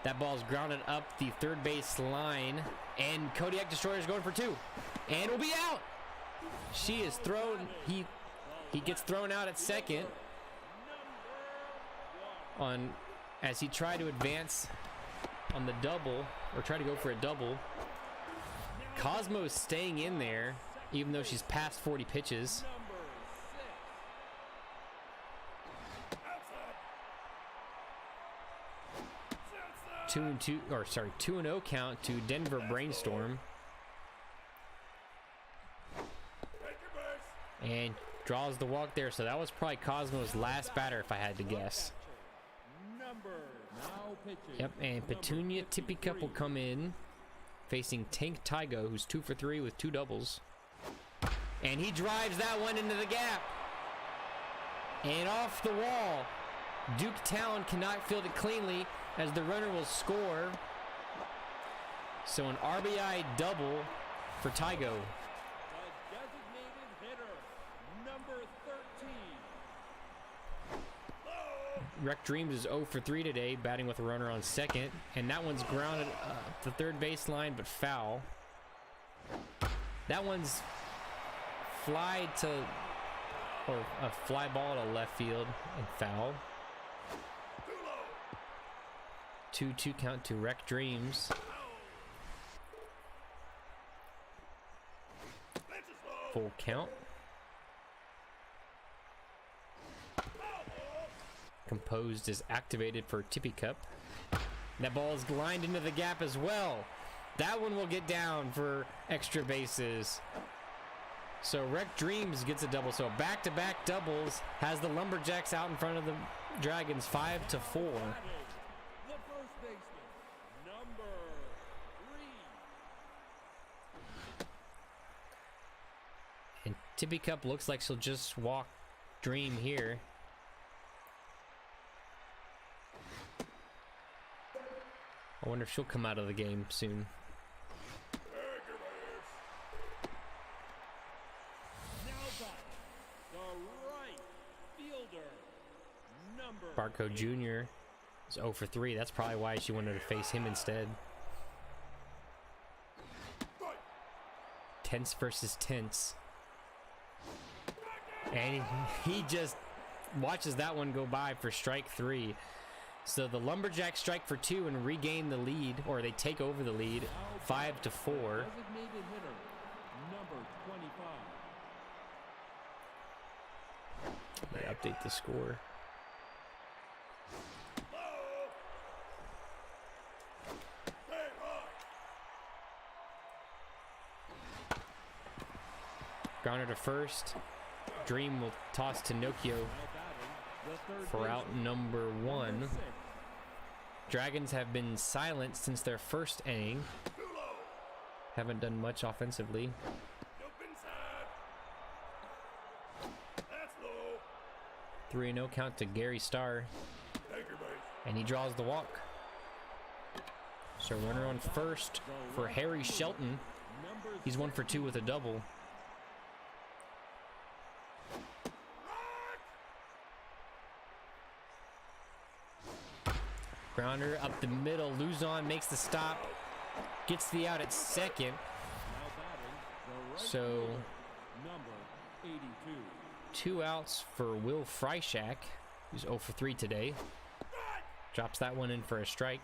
that ball's grounded up the third base line. And Kodiak Destroyer's going for 2. And will be out. She is thrown. He gets thrown out at second as he tried to advance on the double, or try to go for a double. Cosmo's staying in there even though she's past 40 pitches. 2-0 count to Denver Brainstorm. And draws the walk there, so that was probably Cosmo's last batter if I had to guess. Yep, and Petunia Tippy Cup will come in facing Tank Tygo, who's 2 for 3 with 2 doubles. And he drives that one into the gap. And off the wall. Duke Town cannot field it cleanly as the runner will score. So an RBI double for Tygo.
The designated hitter, number 13.
Rec Dreams is 0 for 3 today, batting with a runner on second. And that one's grounded the third baseline, but foul. That one's fly ball to left field and foul. 2-2 count to Rec Dreams. Full count. Composed is activated for Tippy Cup. That ball is lined into the gap as well. That one will get down for extra bases. So Rec Dreams gets a double. So back-to-back doubles has the Lumberjacks out in front of the Dragons 5-4.
The first baseman, number 3.
And Tippy Cup looks like she'll just walk Dream here. I wonder if she'll come out of the game soon. Barco Jr. is 0 for 3. That's probably why she wanted to face him instead. Tense versus tense. And he just watches that one go by for strike 3. So the Lumberjacks strike for 2 and regain the lead, or they take over the lead, 5-4.
Designated hitter, number 25.
They update the score. Grounder to first. Dream will toss to Nokia for out number 1. Dragons have been silent since their first inning. Haven't done much offensively. 3-0 count to Gary Starr. And he draws the walk. So runner on first for Harry Shelton. He's 1 for 2 with a double. Grounder up the middle. Luzon makes the stop. Gets the out at second. So 2 outs for Will Freishak, who's 0 for 3 today. Drops that one in for a strike.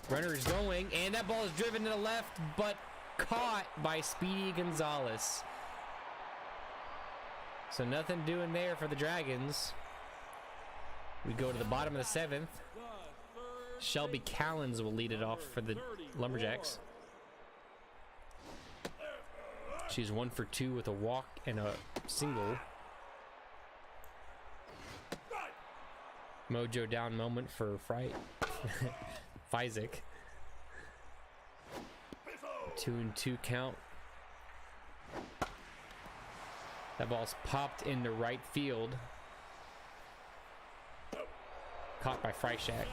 Runner is going, and that ball is driven to the left, but caught by Speedy Gonzalez. So nothing doing there for the Dragons. We go to the bottom of the 7th. Shelby Callens will lead it off for the Lumberjacks. She's 1 for 2 with a walk and a single. Mojo down moment for Fizek. 2-2 count. That ball's popped into right field. Caught by Freishak.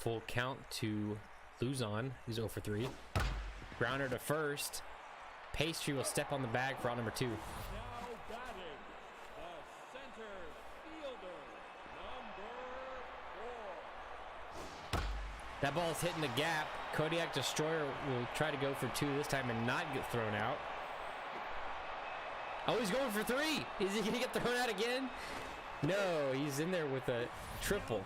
Full count to Luzon. He's 0 for 3. Grounder to first. Pastry will step on the bag for out number 2.
Now batting, the center fielder, number 4.
That ball is hitting the gap. Kodiak Destroyer will try to go for 2 this time and not get thrown out. Oh, he's going for 3. Is he going to get thrown out again? No, he's in there with a triple.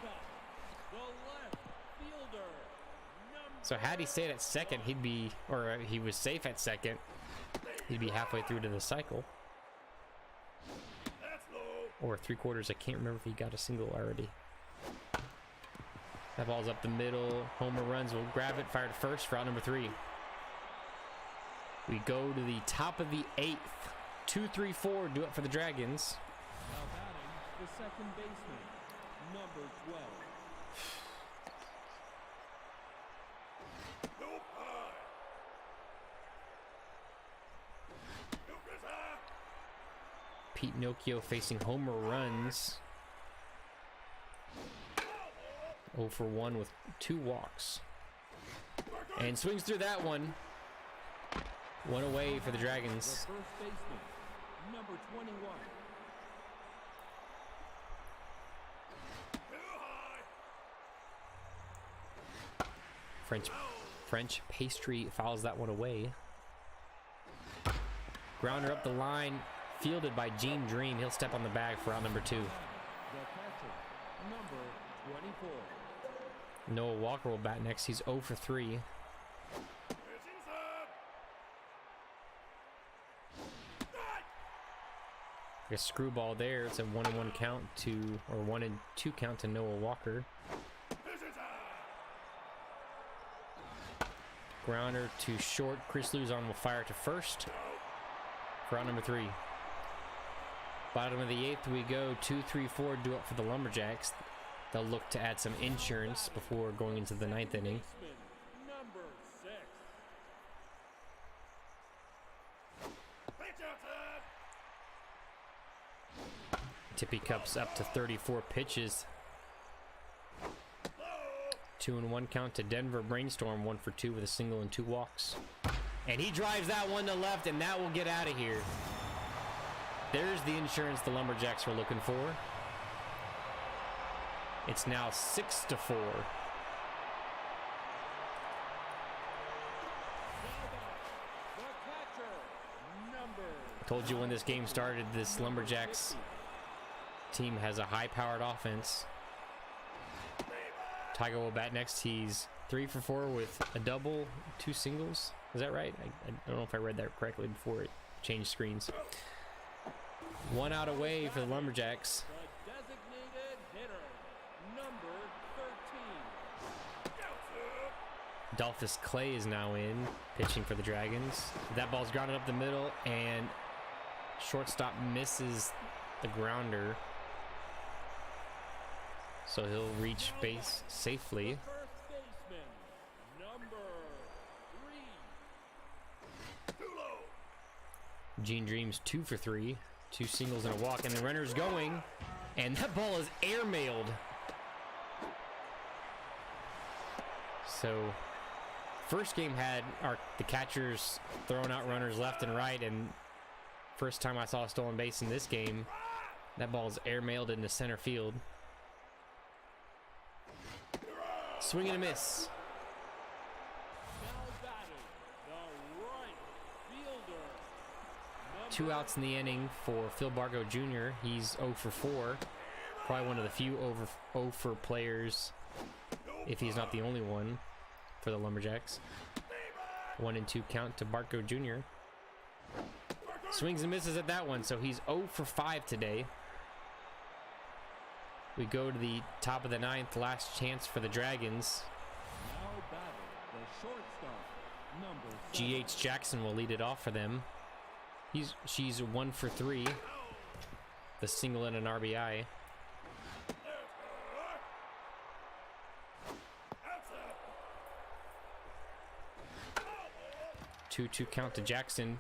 So had he stayed at second, he'd be, or he was safe at second, he'd be halfway through to the cycle. Or 3/4, I can't remember if he got a single already. That ball's up the middle, Homer runs, will grab it, fire to first for out number 3. We go to the top of the 8th. 2-3-4, do it for the Dragons.
Now batting, the second baseman, number 12.
Pete Nokia facing Homer runs. 0 for 1 with 2 walks. And swings through that one. 1 away for the Dragons.
The first baseman, number 21.
French Pastry fouls that one away. Grounder up the line, fielded by Gene Dream. He'll step on the bag for out number 2.
The catcher, number 24.
Noah Walker will bat next. He's 0 for 3. A screwball there. It's a 1-1 count to, or 1-2 count to Noah Walker. Grounder to short. Chris Luzon will fire to first for out number 3. Bottom of the 8th we go. 2-3-4 do it for the Lumberjacks. They'll look to add some insurance before going into the 9th inning.
Number 6.
Tippy Cup's up to 34 pitches. 2-1 count to Denver Brainstorm. 1 for 2 with a single and 2 walks. And he drives that one to left, and that will get out of here. There's the insurance the Lumberjacks were looking for. It's now 6-4. I told you when this game started, this Lumberjacks team has a high-powered offense. Tiger will bat next. He's 3 for 4 with a double, 2 singles. Is that right? I don't know if I read that correctly before it changed screens. 1 out away for the Lumberjacks.
The designated
Dolphus Clay is now in, pitching for the Dragons. That ball's grounded up the middle, and shortstop misses the grounder. So he'll reach base safely.
First baseman, number 3.
Gene Dreams 2 for 3, 2 singles and a walk, and the runner's going, and that ball is airmailed. So first game had the catchers throwing out runners left and right, and first time I saw a stolen base in this game, that ball is airmailed into center field. Swing and a miss.
Now batting, the right fielder.
2 outs in the inning for Phil Bargo Jr. He's 0 for 4. Probably one of the few 0 for players, if he's not the only one, for the Lumberjacks. 1-2 count to Barco Jr. Swings and misses at that one, so he's 0 for 5 today. We go to the top of the 9th, last chance for the Dragons.
Now batting, the shortstop, number 7.
GH Jackson will lead it off for them. She's 1 for 3. The single and an RBI. 2-2 count to Jackson.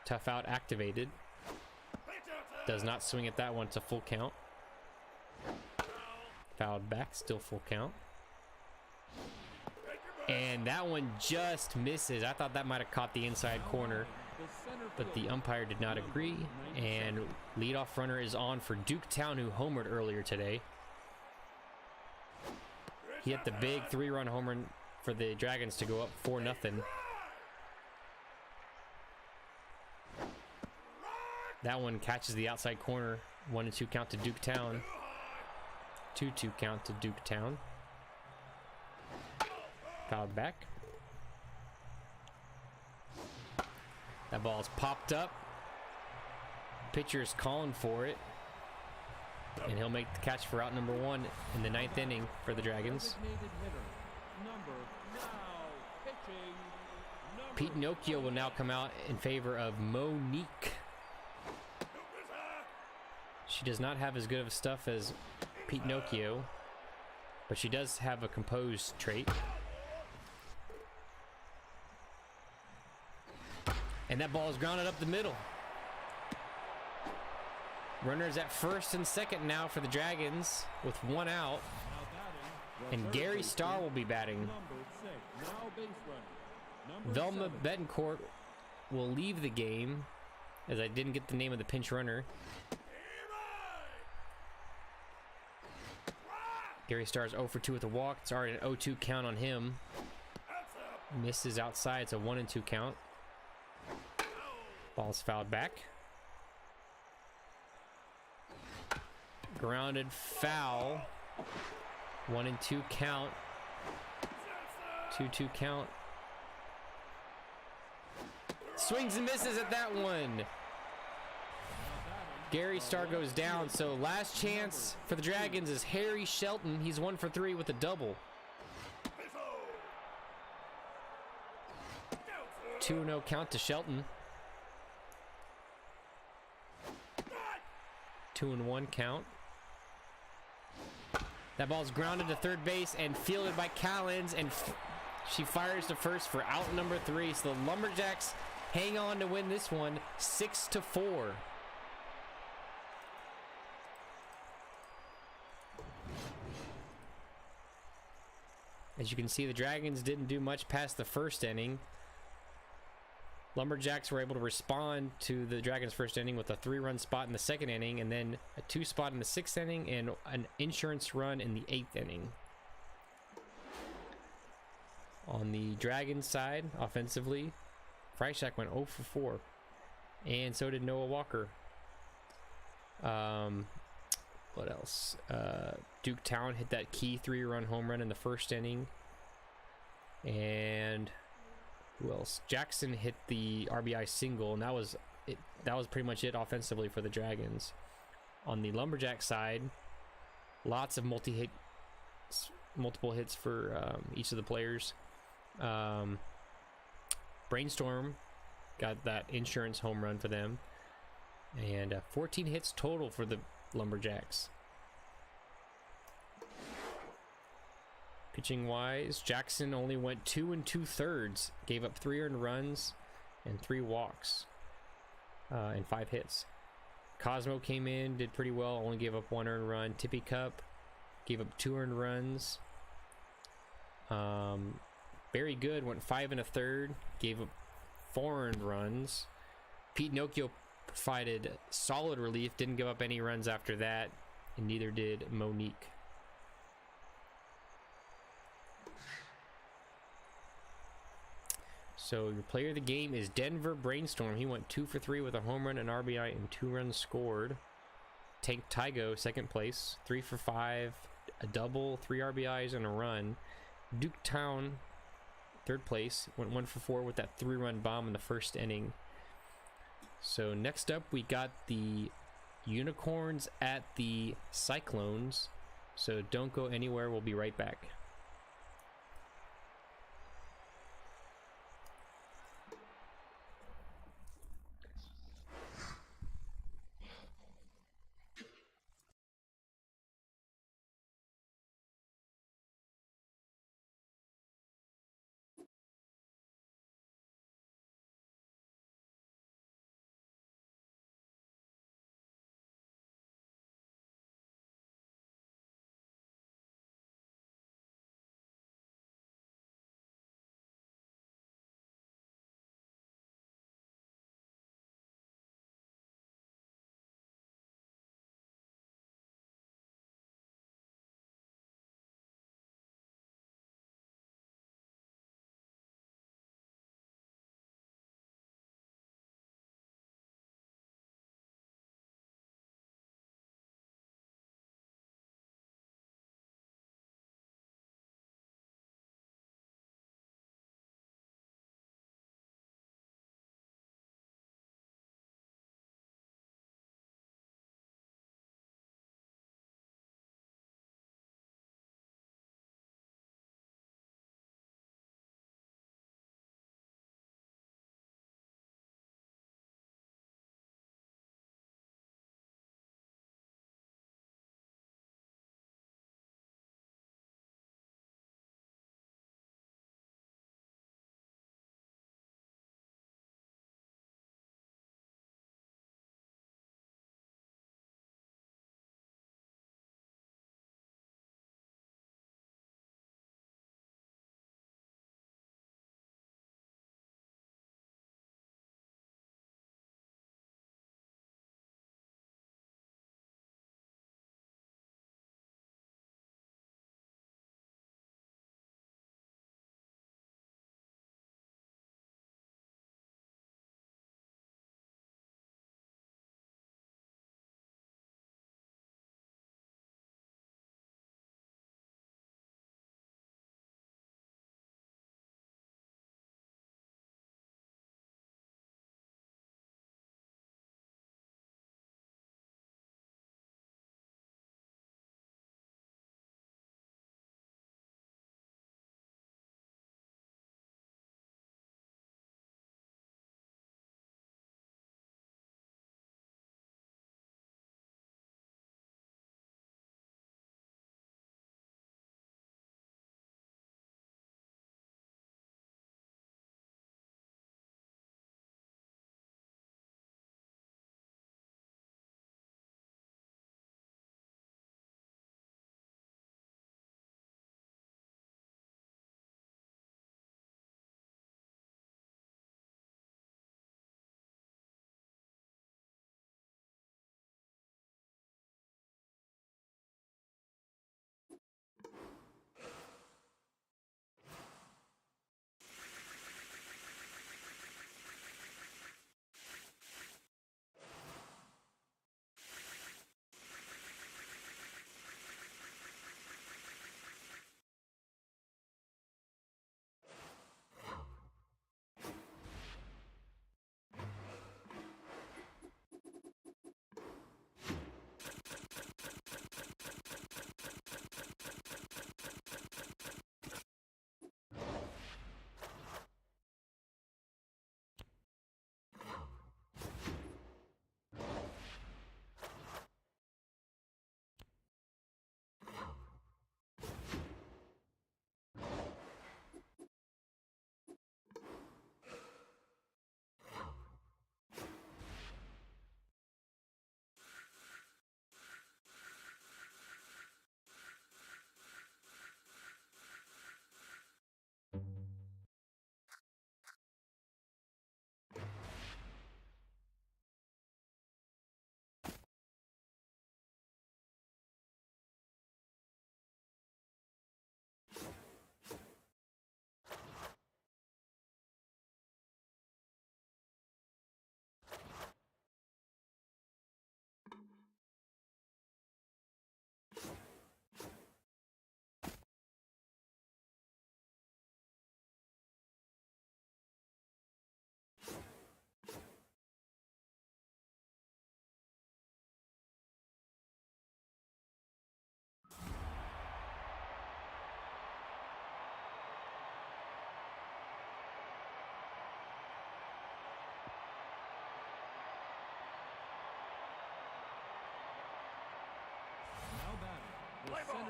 Tough out activated. Does not swing at that one. It's a full count. Fouled back, still full count. And that one just misses. I thought that might have caught the inside corner, but the umpire did not agree. And leadoff runner is on for Duketown, who homered earlier today. He hit the big 3-run home run for the Dragons to go up 4-0. That one catches the outside corner. 1-2 count to Duketown. 2-2 count to Duketown. Fouled back. That ball's popped up. Pitcher is calling for it, and he'll make the catch for out number 1 in the 9th inning for the Dragons.
Designated hitter, now pitching,
Pete Nokia will now come out in favor of Monique. She does not have as good of stuff as Pete Nokia, but she does have a composed trait. And that ball is grounded up the middle. Runners at first and second now for the Dragons with 1 out. And Gary Starr will be batting.
number 6, now base runner, number
Velma
7.
Betancourt will leave the game, as I didn't get the name of the pinch runner. Gary Starr's 0 for 2 with a walk. It's already an 0-2 count on him. Misses outside. It's a 1-2 count. Ball's fouled back. Grounded foul. 1-2 count. 2-2 count. Swings and misses at that one. Gary Starr goes down, so last chance for the Dragons is Harry Shelton. He's 1 for 3 with a double. 2-0 count to Shelton. 2-1 count. That ball's grounded to third base and fielded by Callens, and she fires to first for out number 3. So the Lumberjacks hang on to win this one 6-4. As you can see, the Dragons didn't do much past the first inning. Lumberjacks were able to respond to the Dragons' first inning with a 3-run spot in the second inning, and then a 2 spot in the 6th inning, and an insurance run in the 8th inning. On the Dragons side, offensively, Freishak went 0 for 4, and so did Noah Walker. What else? Duketown hit that key 3-run home run in the first inning. And who else? Jackson hit the RBI single, and that was it. That was pretty much it offensively for the Dragons. On the Lumberjack side, lots of multiple hits for each of the players. Brainstorm got that insurance home run for them. And 14 hits total for the Lumberjacks. Pitching wise, Jackson only went 2 2/3, gave up 3 earned runs and 3 walks and 5 hits. Cosmo came in, did pretty well, only gave up 1 earned run. Tippy Cup gave up 2 earned runs. Very good, went 5 1/3, gave up 4 earned runs. Pete Nokia provided solid relief, didn't give up any runs after that, and neither did Monique. So your player of the game is Denver Brainstorm. He went 2 for 3 with a home run, an RBI, and 2 runs scored. Tank Tygo, second place, 3 for 5, a double, 3 RBIs, and a run. Duke Town, third place, went 1 for 4 with that 3-run bomb in the first inning. So next up, we got the Unicorns at the Cyclones. So don't go anywhere. We'll be right back.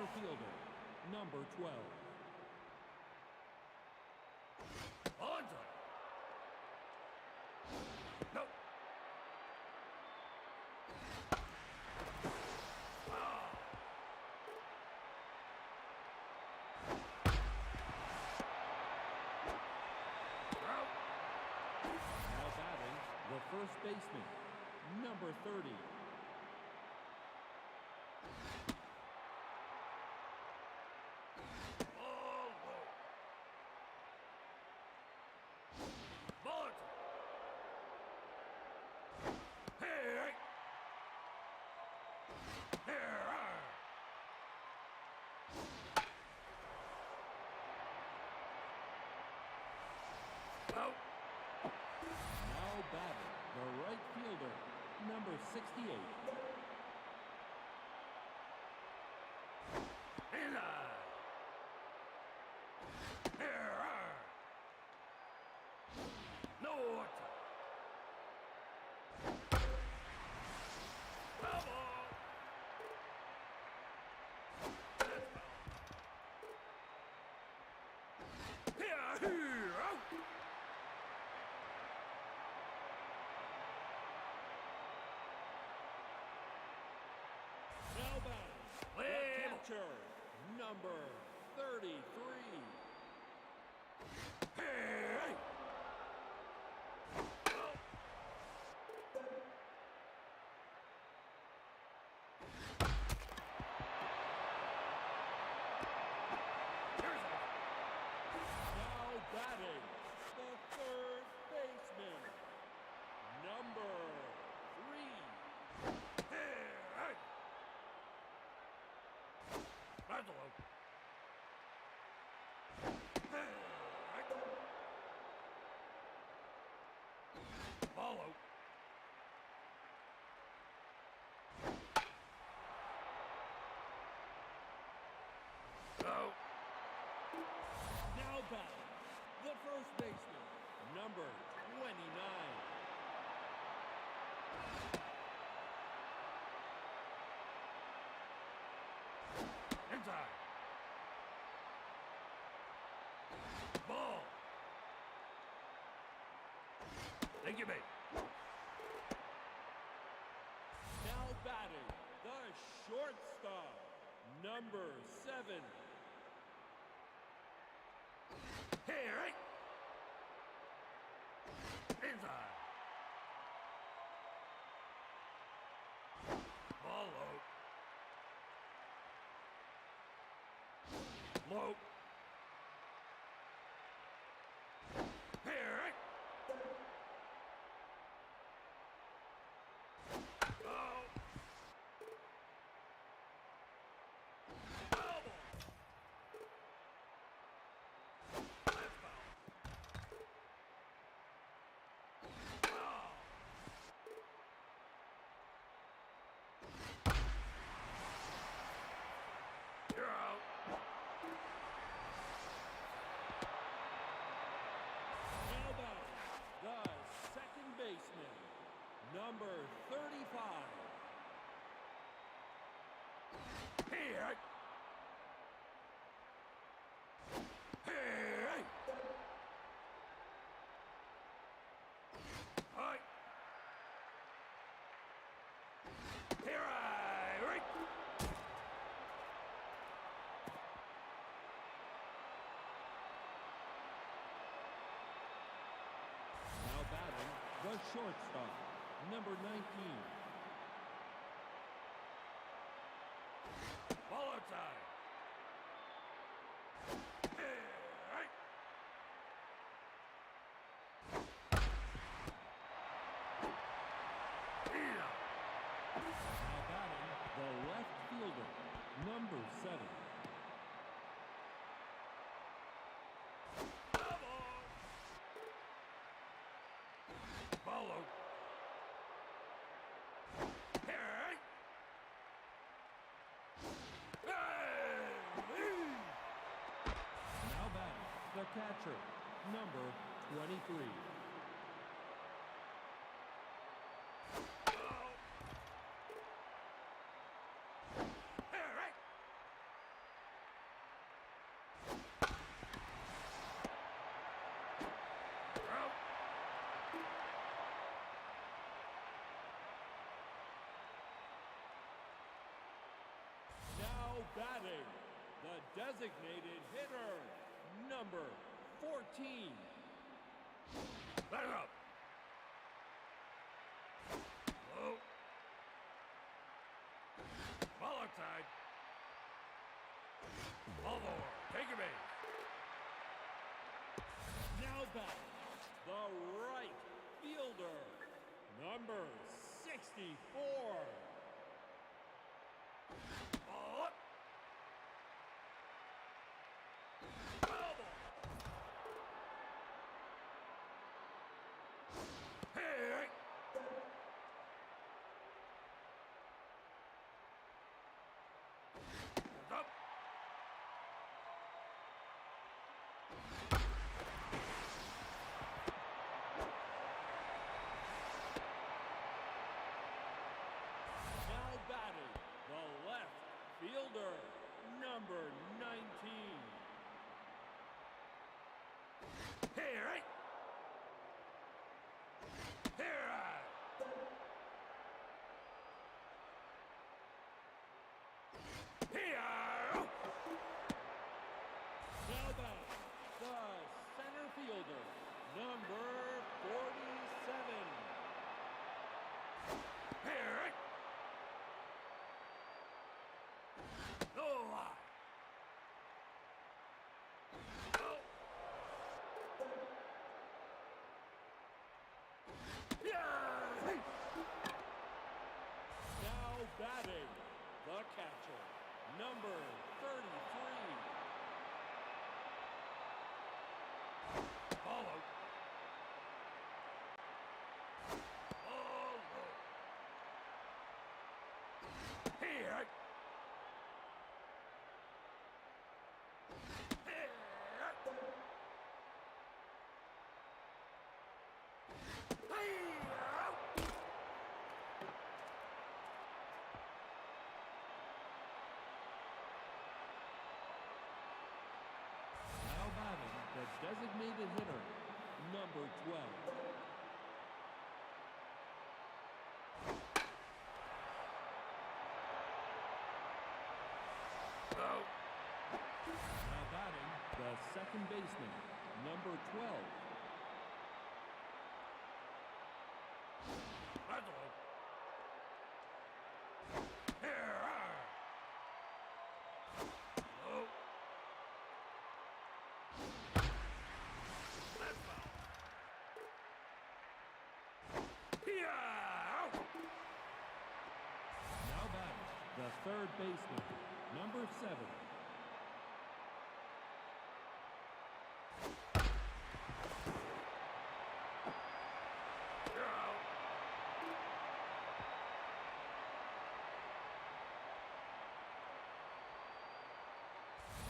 center fielder, number 12.
On. No.
Now batting, the first baseman, number 30. Now batting, the right fielder, number 68. Now batting, the catcher, number 33. Now batting, the third baseman, number 3.
Follow. Go.
Now batting, the first baseman, number 29.
Inside. Ball. Thank you, mate.
Now batting, the shortstop, number 7.
Here, right? Inside. Ball low. Low. Here, right? Oh. Double. That's foul. Oh. You're out.
Now batting, the second baseman, number 35.
Here. Here. Hi. Here I right.
Now batting, the shortstop, number 19.
Ball outside. Here, right. Yeah.
Now batting, the left fielder, number 7.
Double. Follow. Here, right. Hey!
Now batting, the catcher, number 23.
Here, right.
batting, the designated hitter, number 14.
Back up. Low. Ball outside. Ball forward. Take your base.
Now batting, the right fielder, number 64.
Ball up. Foul ball. Hey. Up.
Now batting, the left fielder, number 19.
Here, right. Here, right. Here.
Now batting, the center fielder, number 47.
Here, right. No lie. Oh. Yeah. Hey.
Now batting, the catcher, number 33.
Ball out. Ball low. Here, right. Here, right. Here, out.
Now batting, the designated hitter, number 12.
Out.
Now batting, the second baseman, number 12.
That's all. Here, right. Low. That's foul. Here, out.
Now batting, the third baseman, number 7.
You're out.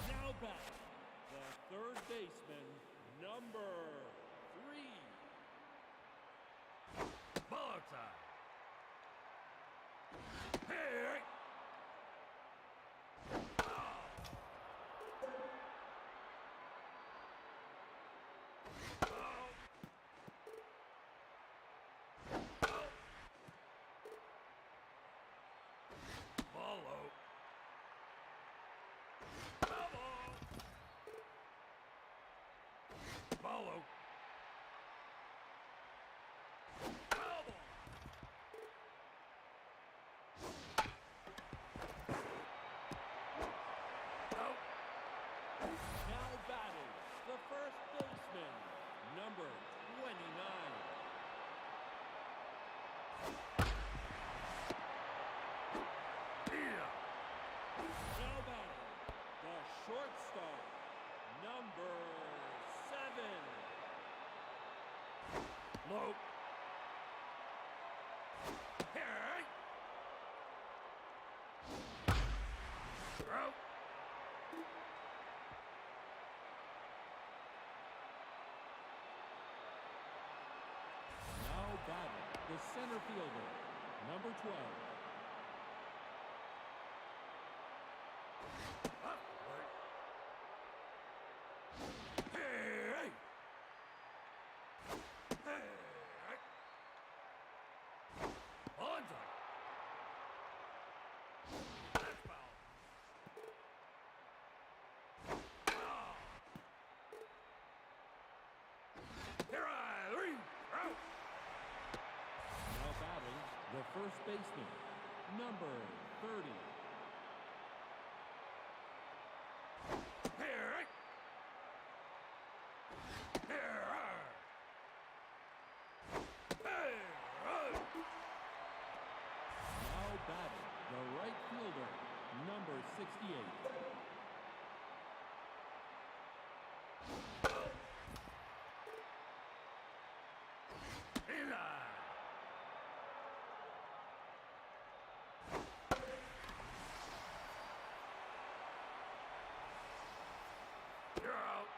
Now batting, the third baseman, number 3.
Ball outside. Hey! Oh. Oh. Oh. Ball low. Foul ball. Ball low. Foul ball. Out.
Now batting, the first baseman, number 29.
Yeah.
Now batting, the shortstop, number 7.
Low. Hey! Throw.
Now batting, the center fielder, number 12.
Up. Hey! Hey! Onside. That's foul.
first baseman, number 30.
Hey!
Now batting, the right fielder, number 68.
You're out.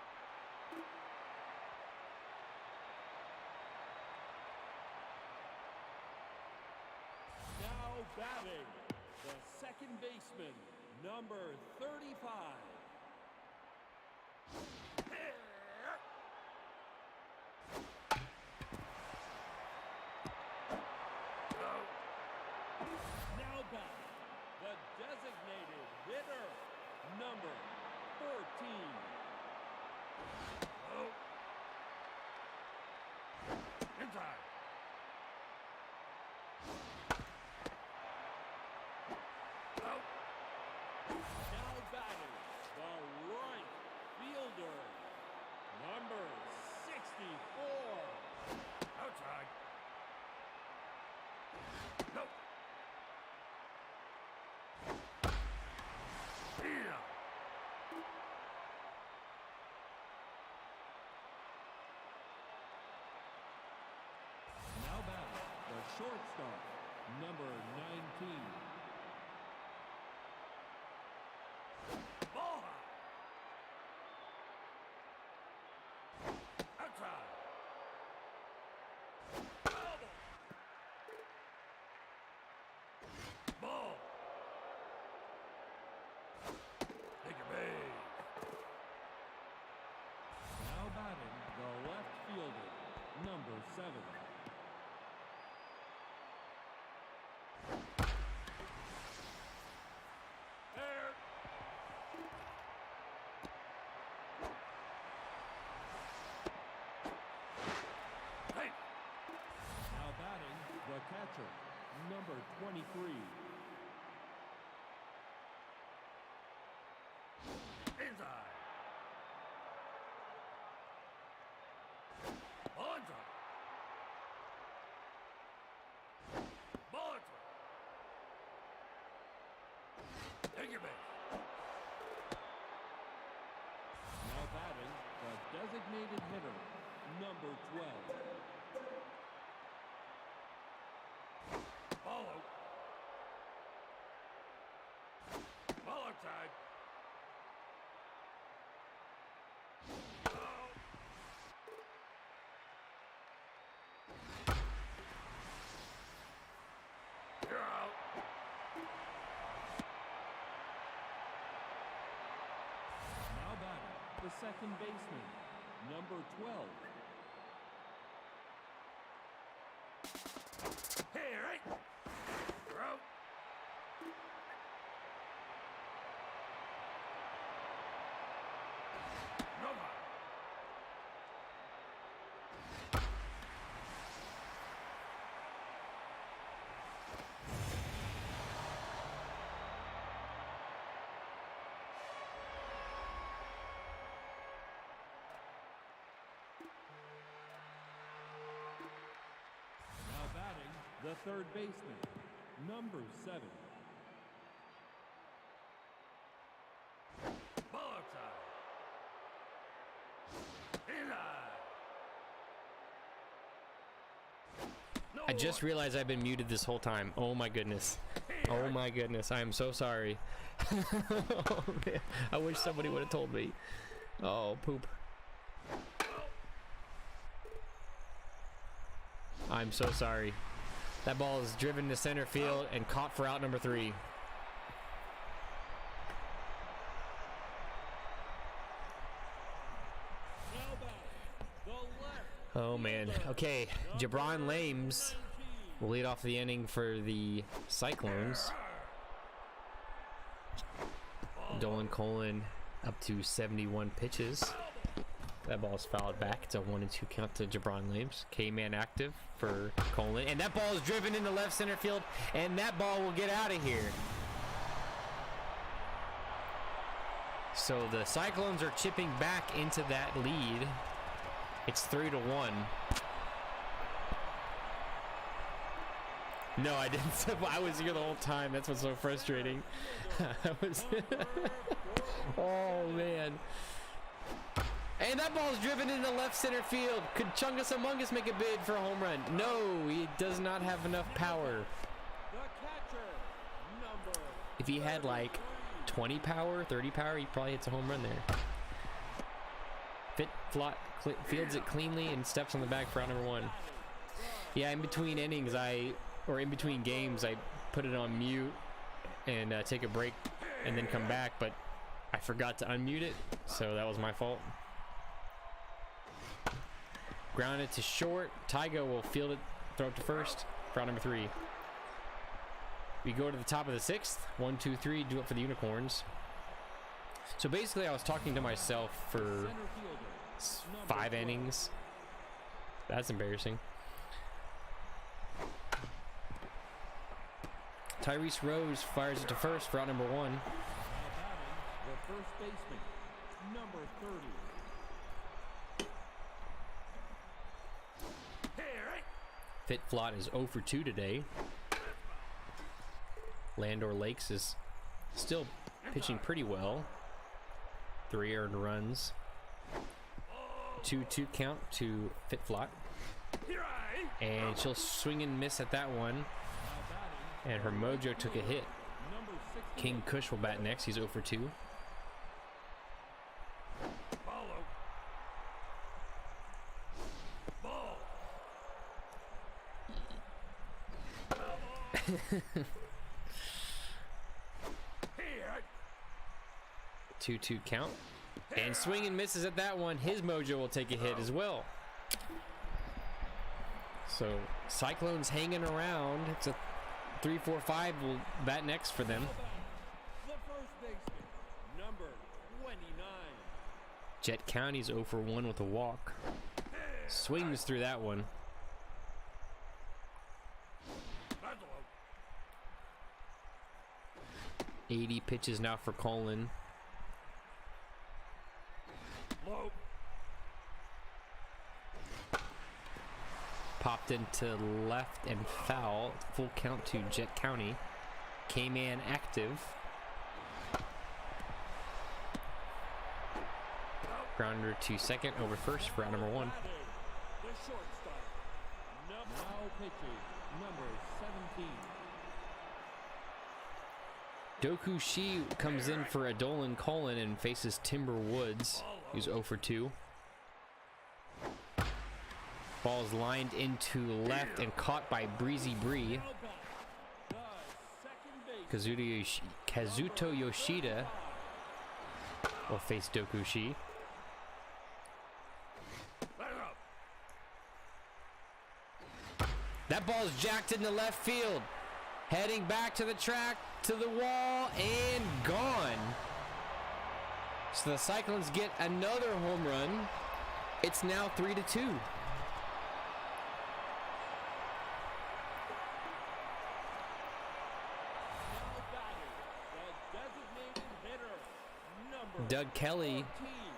Now batting, the second baseman, number 35. Now batting, the designated hitter, number 14.
Oh. Inside. Out.
Now batting, the right fielder, number 64.
Outside. Nope. Yeah.
Now batting, the shortstop, number 19.
Ball high. Outside. Foul ball. Ball. Take your base.
Now batting, the left fielder, number 7.
There. Hey.
Now batting, the catcher, number 23.
Inside. Ball inside. Ball inside. Take your base.
Now batting, the designated hitter, number 12.
Ball out. Ball outside. Out. You're out.
Now batting, the second baseman, number 12.
Hey, right. You're out. No high.
Now batting, the third baseman, number 7.
Ball outside. Inside. No
I just
one.
realized I've been muted this whole time. Oh my goodness. Oh my goodness. I am so sorry. Oh, man. I wish somebody would have told me. Oh, poop. I'm so sorry. That ball is driven to center field and caught for out number 3.
Now batting, the left.
Oh man. Okay, Jabron Lames will lead off the inning for the Cyclones. Dolan Colin up to 71 pitches. That ball is fouled back. It's a 1-2 count to Jabron Lames. K-man active for Colin. And that ball is driven into left center field. And that ball will get out of here. So the Cyclones are chipping back into that lead. It's 3-1. No, I didn't. I was here the whole time. That's what's so frustrating. Oh, man. And that ball's driven into left center field. Could Chungus Among Us make a bid for a home run? No, he does not have enough power. If he had like 20 power, 30 power, he probably hits a home run there. Fields it cleanly and steps on the bag for out number 1. Yeah, in between innings, or in between games, I put it on mute and take a break and then come back, but I forgot to unmute it, so that was my fault. Grounded to short. Tygo will field it, throw it to first for out number 3. We go to the top of the 6th. 1, 2, 3, do it for the Unicorns. So basically, I was talking to myself for 5 innings. That's embarrassing. Tyrese Rose fires it to first for out number 1.
The first baseman, number 30.
Hey,
Fitflot is 0 for 2 today. Landor Lakes is still pitching pretty well. 3 earned runs. 2-2 count to Fitflot. And she'll swing and miss at that one. And her mojo took a hit. King Kush will bat next. He's 0 for 2.
Ball.
2-2 count. And swing and misses at that one. His mojo will take a hit as well. So Cyclones hanging around. It's a 3-4-5 will bat next for them.
The first baseman, number 29.
Jet County's 0 for 1 with a walk. Swings through that one. 80 pitches now for Colin.
Low.
Popped into left and foul. Full count to Jet County. K-man active. Grounder to second over first for out number 1.
The shortstop, now pitches, number 17.
Doku Shi comes in for Adolan Colin and faces Timber Woods, who's 0 for 2. Ball's lined into left and caught by Breezy Bree. Kazuto Yoshida will face Doku Shi. That ball's jacked into left field. Heading back to the track, to the wall, and gone. So the Cyclones get another home run. It's now 3-2. Doug Kelly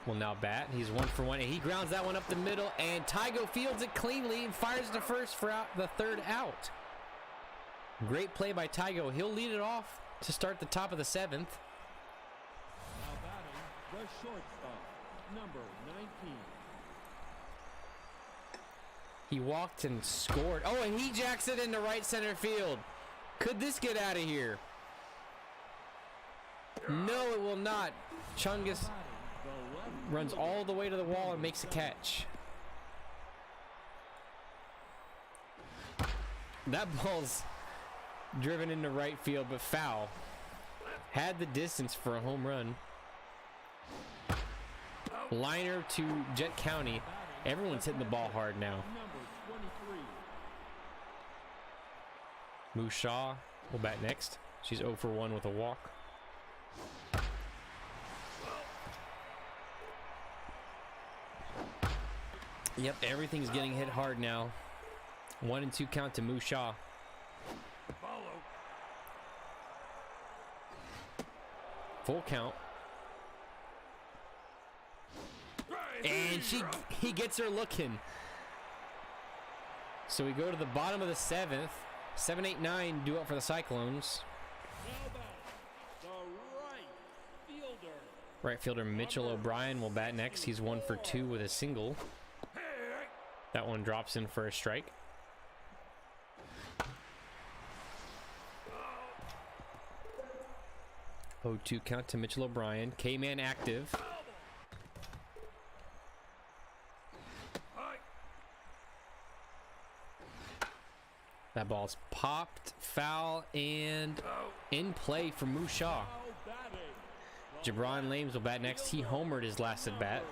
will now bat. He's 1 for 1, and he grounds that one up the middle, and Tygo fields it cleanly and fires to first for out the 3rd out. Great play by Tygo. He'll lead it off to start the top of the 7th.
Now batting, the shortstop, number 19.
He walked and scored. Oh, and he jacks it into right center field. Could this get out of here? No, it will not. Chungus runs all the way to the wall and makes a catch. That ball's driven into right field, but foul. Had the distance for a home run. Liner to Jet County. Everyone's hitting the ball hard now. Mushaw will bat next. She's 0 for 1 with a walk. Yep, everything's getting hit hard now. 1 and 2 count to Musha.
Follow.
Full count. And he gets her looking. So we go to the bottom of the 7th. 7, 8, 9 due up for the Cyclones.
Now back, the right fielder.
Right fielder Mitchell O'Brien will bat next. He's 1 for 2 with a single. That one drops in for a strike. Oh, 2 count to Mitchell O'Brien. K-Man active. That ball's popped, foul, and in play for Musha.
Now batting,
Jabron Lames will bat next. He homered his last at bat.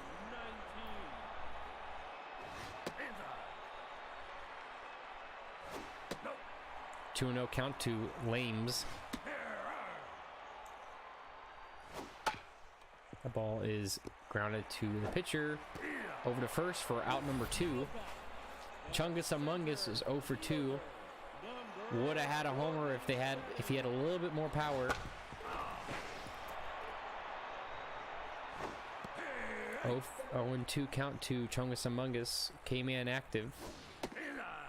2-0 count to Lames. The ball is grounded to the pitcher. Over to first for out number 2. Chungus Amungus is 0 for 2. Would have had a homer if he had a little bit more power. 0-2 count to Chungus Amungus. K-Man active.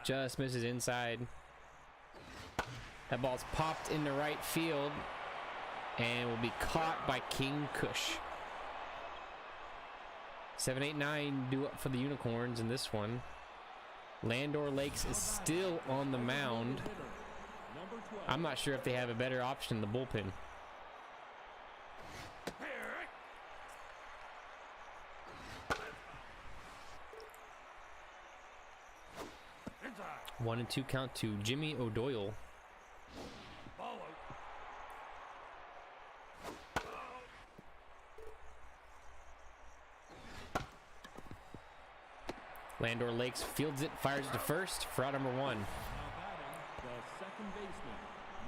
Just misses inside. That ball's popped into right field and will be caught by King Kush. 7, 8, 9 due up for the Unicorns in this one. Landor Lakes is still on the mound. I'm not sure if they have a better option in the bullpen.
Inside.
1 and 2 count to Jimmy O'Doyle.
Follow.
Landor Lakes fields it, fires it to first for out number 1.
now batting, the second baseman,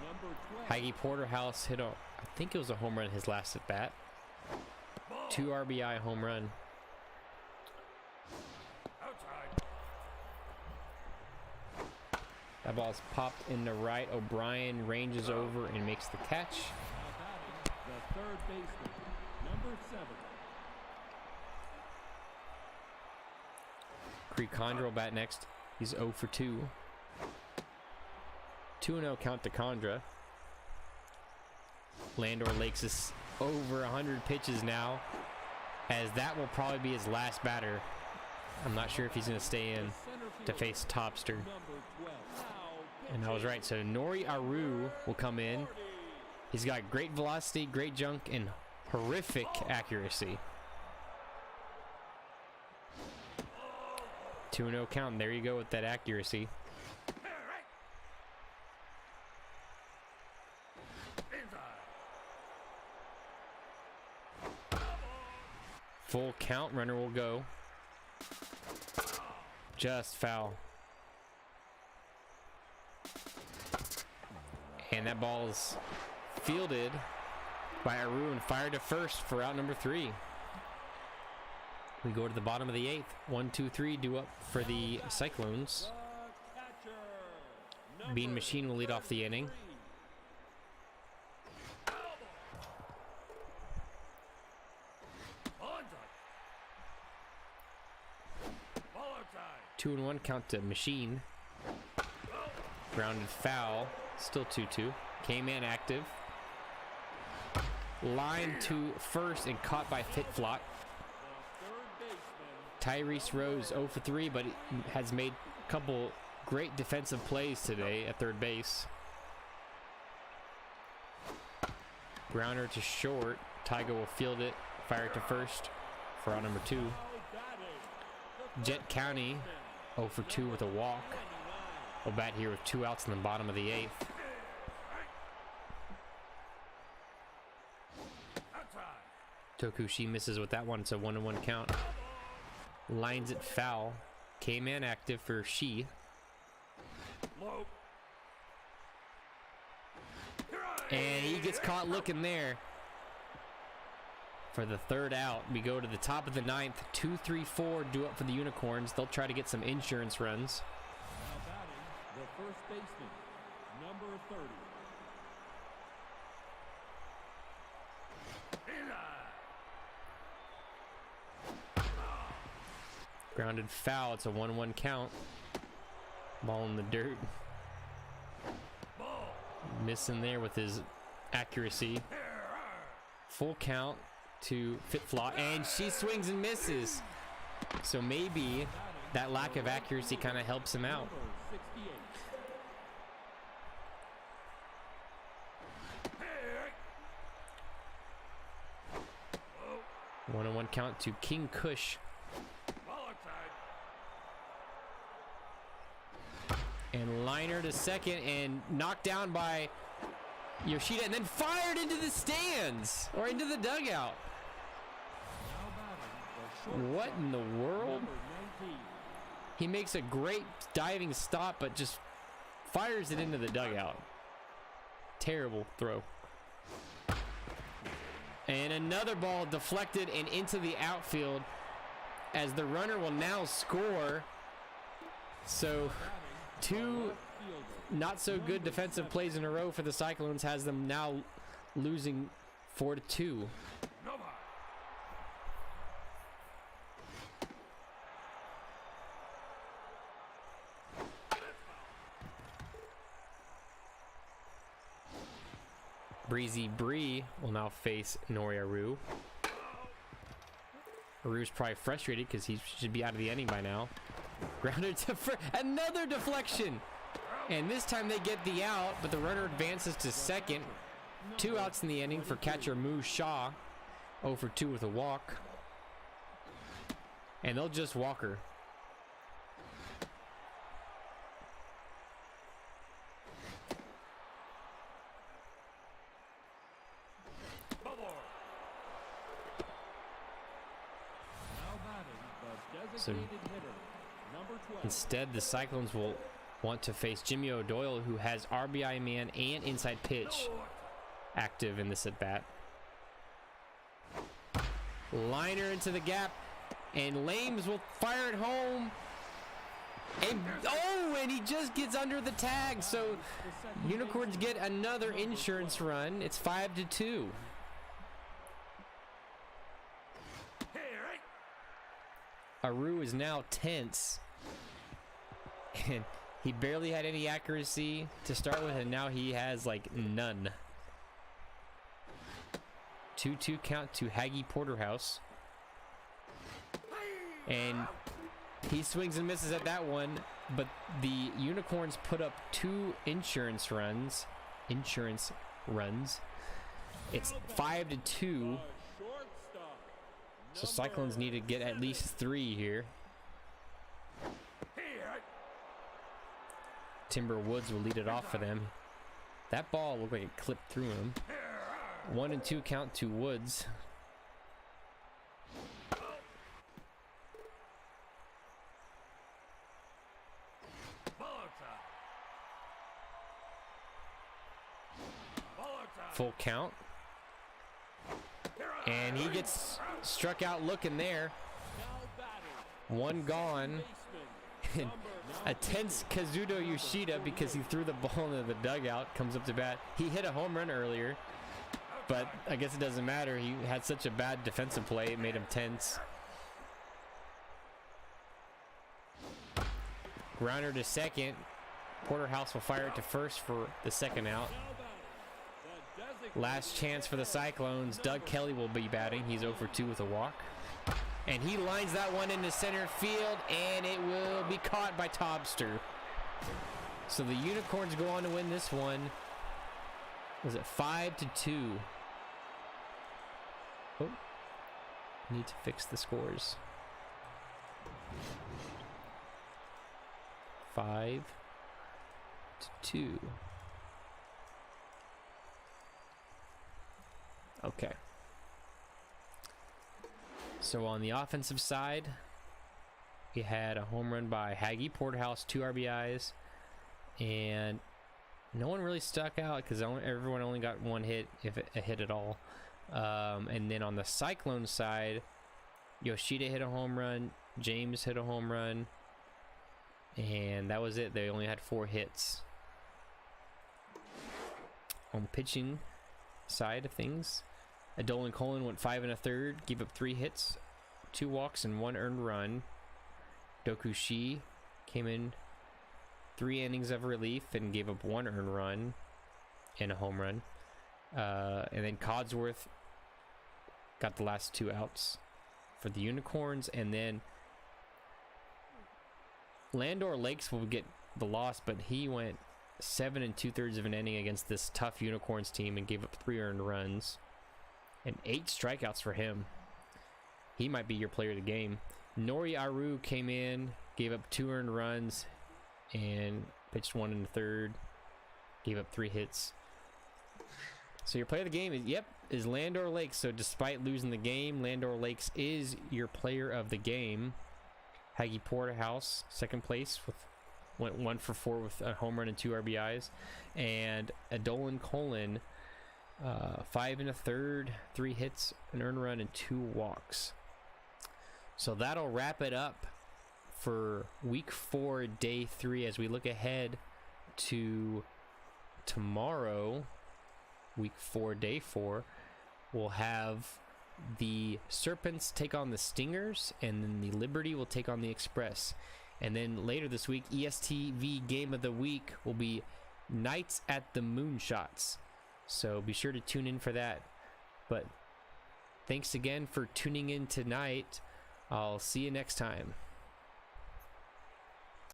number 12.
Heige Porterhouse hit I think it was a home run his last at bat. 2 RBI home run.
Outside.
That ball's popped into right. O'Brien ranges over and makes the catch.
Now batting, the third baseman, number 7.
Creek Condra will bat next. He's 0 for 2. 2-0 count to Condra. Landor Lakes is over 100 pitches now, as that will probably be his last batter. I'm not sure if he's going to stay in to face Topster.
Number 12. Now
And I was right. So Nori Aru will come in. He's got great velocity, great junk, and horrific accuracy. 2-0 count. There you go with that accuracy. Full count. Runner will go. Just foul. And that ball's fielded by Aru and fired to first for out number 3. We go to the bottom of the 8th. 1, 2, 3 due up for the Cyclones.
the catcher,
Bean
number
Machine will lead off the inning.
3.
Ball outside.
2-1 count to Machine. Grounded foul. Still 2-2. K-Man active. Line to first and caught by Fitflot. Tyrese Rose 0 for 3, but he has made a couple great defensive plays today at third base. Grounder to short. Tyga will field it. Fire it to first for out number 2. Jet County 0 for 2 with a walk. Will bat here with 2 outs in the bottom of the 8th. Tokushi misses with that one. It's a 1-1 count. Lines it foul. K-Man active for Shi.
Low.
And he gets caught looking there. for the third out. We go to the top of the ninth. 2-3-4 due up for the Unicorns. They'll try to get some insurance runs.
Now batting, the first baseman, number 30.
Grounded foul. It's a 1-1 count. Ball in the dirt. Missing there with his accuracy. Full count to Fitflaw, and she swings and misses. So maybe that lack of accuracy kind of helps him out.
Number 68.
1-1 count to King Kush. And liner to second and knocked down by Yoshida and then fired into the stands or into the dugout.
Now batting, the short
What in the world?
number 19.
He makes a great diving stop but just fires it into the dugout. Terrible throw. And another ball deflected and into the outfield as the runner will now score. So two not so good defensive plays in a row for the Cyclones has them now losing 4-2. Breezy Bree will now face Noriaru. Aru's probably frustrated because he should be out of the inning by now. Grounded to another deflection. And this time they get the out, but the runner advances to second. 2 outs in the inning for catcher Moo Shaw. 0 for 2 with a walk. And they'll just walk her.
Now batting, the
So
designated hitter, number 12.
instead, the Cyclones will want to face Jimmy O'Doyle, who has RBI man and inside pitch active in this at bat. Liner into the gap, and Lames will fire it home. And he just gets under the tag. So Unicorns get another insurance run. It's 5-2. Aru is now tense. And he barely had any accuracy to start with, and now he has like none. 2-2 count to Haggy Porterhouse. And he swings and misses at that one, but the Unicorns put up 2 insurance runs. It's 5-2. So Cyclones need to get at least 3 here. Timber Woods will lead it off for them. That ball looked like it clipped through him. 1-2 count to Woods. Full count. And he gets struck out looking there. 1 gone. A tense Kazuto Yoshida because he threw the ball into the dugout. Comes up to bat. He hit a home run earlier, but I guess it doesn't matter. He had such a bad defensive play, it made him tense. Grounder to second. Porterhouse will fire it to first for the second out. Last chance for the Cyclones. Doug Kelly will be batting. He's 0 for 2 with a walk. And he lines that one into center field, and it will be caught by Tobster. So the Unicorns go on to win this one. Was it 5-2? Oh, need to fix the scores. 5-2. Okay. So on the offensive side, we had a home run by Haggy Porterhouse, 2 RBIs, and no one really stuck out because everyone only got 1 hit, if a hit at all. And then on the Cyclone side, Yoshida hit a home run, James hit a home run, and that was it. They only had 4 hits. On pitching side of things, Dolan Colin went 5 1/3, gave up 3 hits, 2 walks, and 1 earned run. Doku Shi came in 3 innings of relief and gave up 1 earned run and a home run. And then Codsworth got the last 2 outs for the Unicorns, and then Landor Lakes will get the loss, but he went 7 2/3 of an inning against this tough Unicorns team and gave up 3 earned runs and 8 strikeouts for him. He might be your player of the game. Nori Aru came in, gave up 2 earned runs and pitched 1 1/3, gave up 3 hits. So your player of the game is Landor Lakes. So despite losing the game, Landor Lakes is your player of the game. Haggy Porterhouse, second place, went 1 for 4 with a home run and 2 RBIs. And Dolan Colin, 5 1/3, 3 hits, an earned run, and 2 walks. So that'll wrap it up for week 4, day 3, as we look ahead to tomorrow. Week 4, day 4, we'll have the Serpents take on the Stingers, and then the Liberty will take on the Express. And then later this week, ESTV Game of the Week will be Knights at the Moonshots. So be sure to tune in for that. But thanks again for tuning in tonight. I'll see you next time.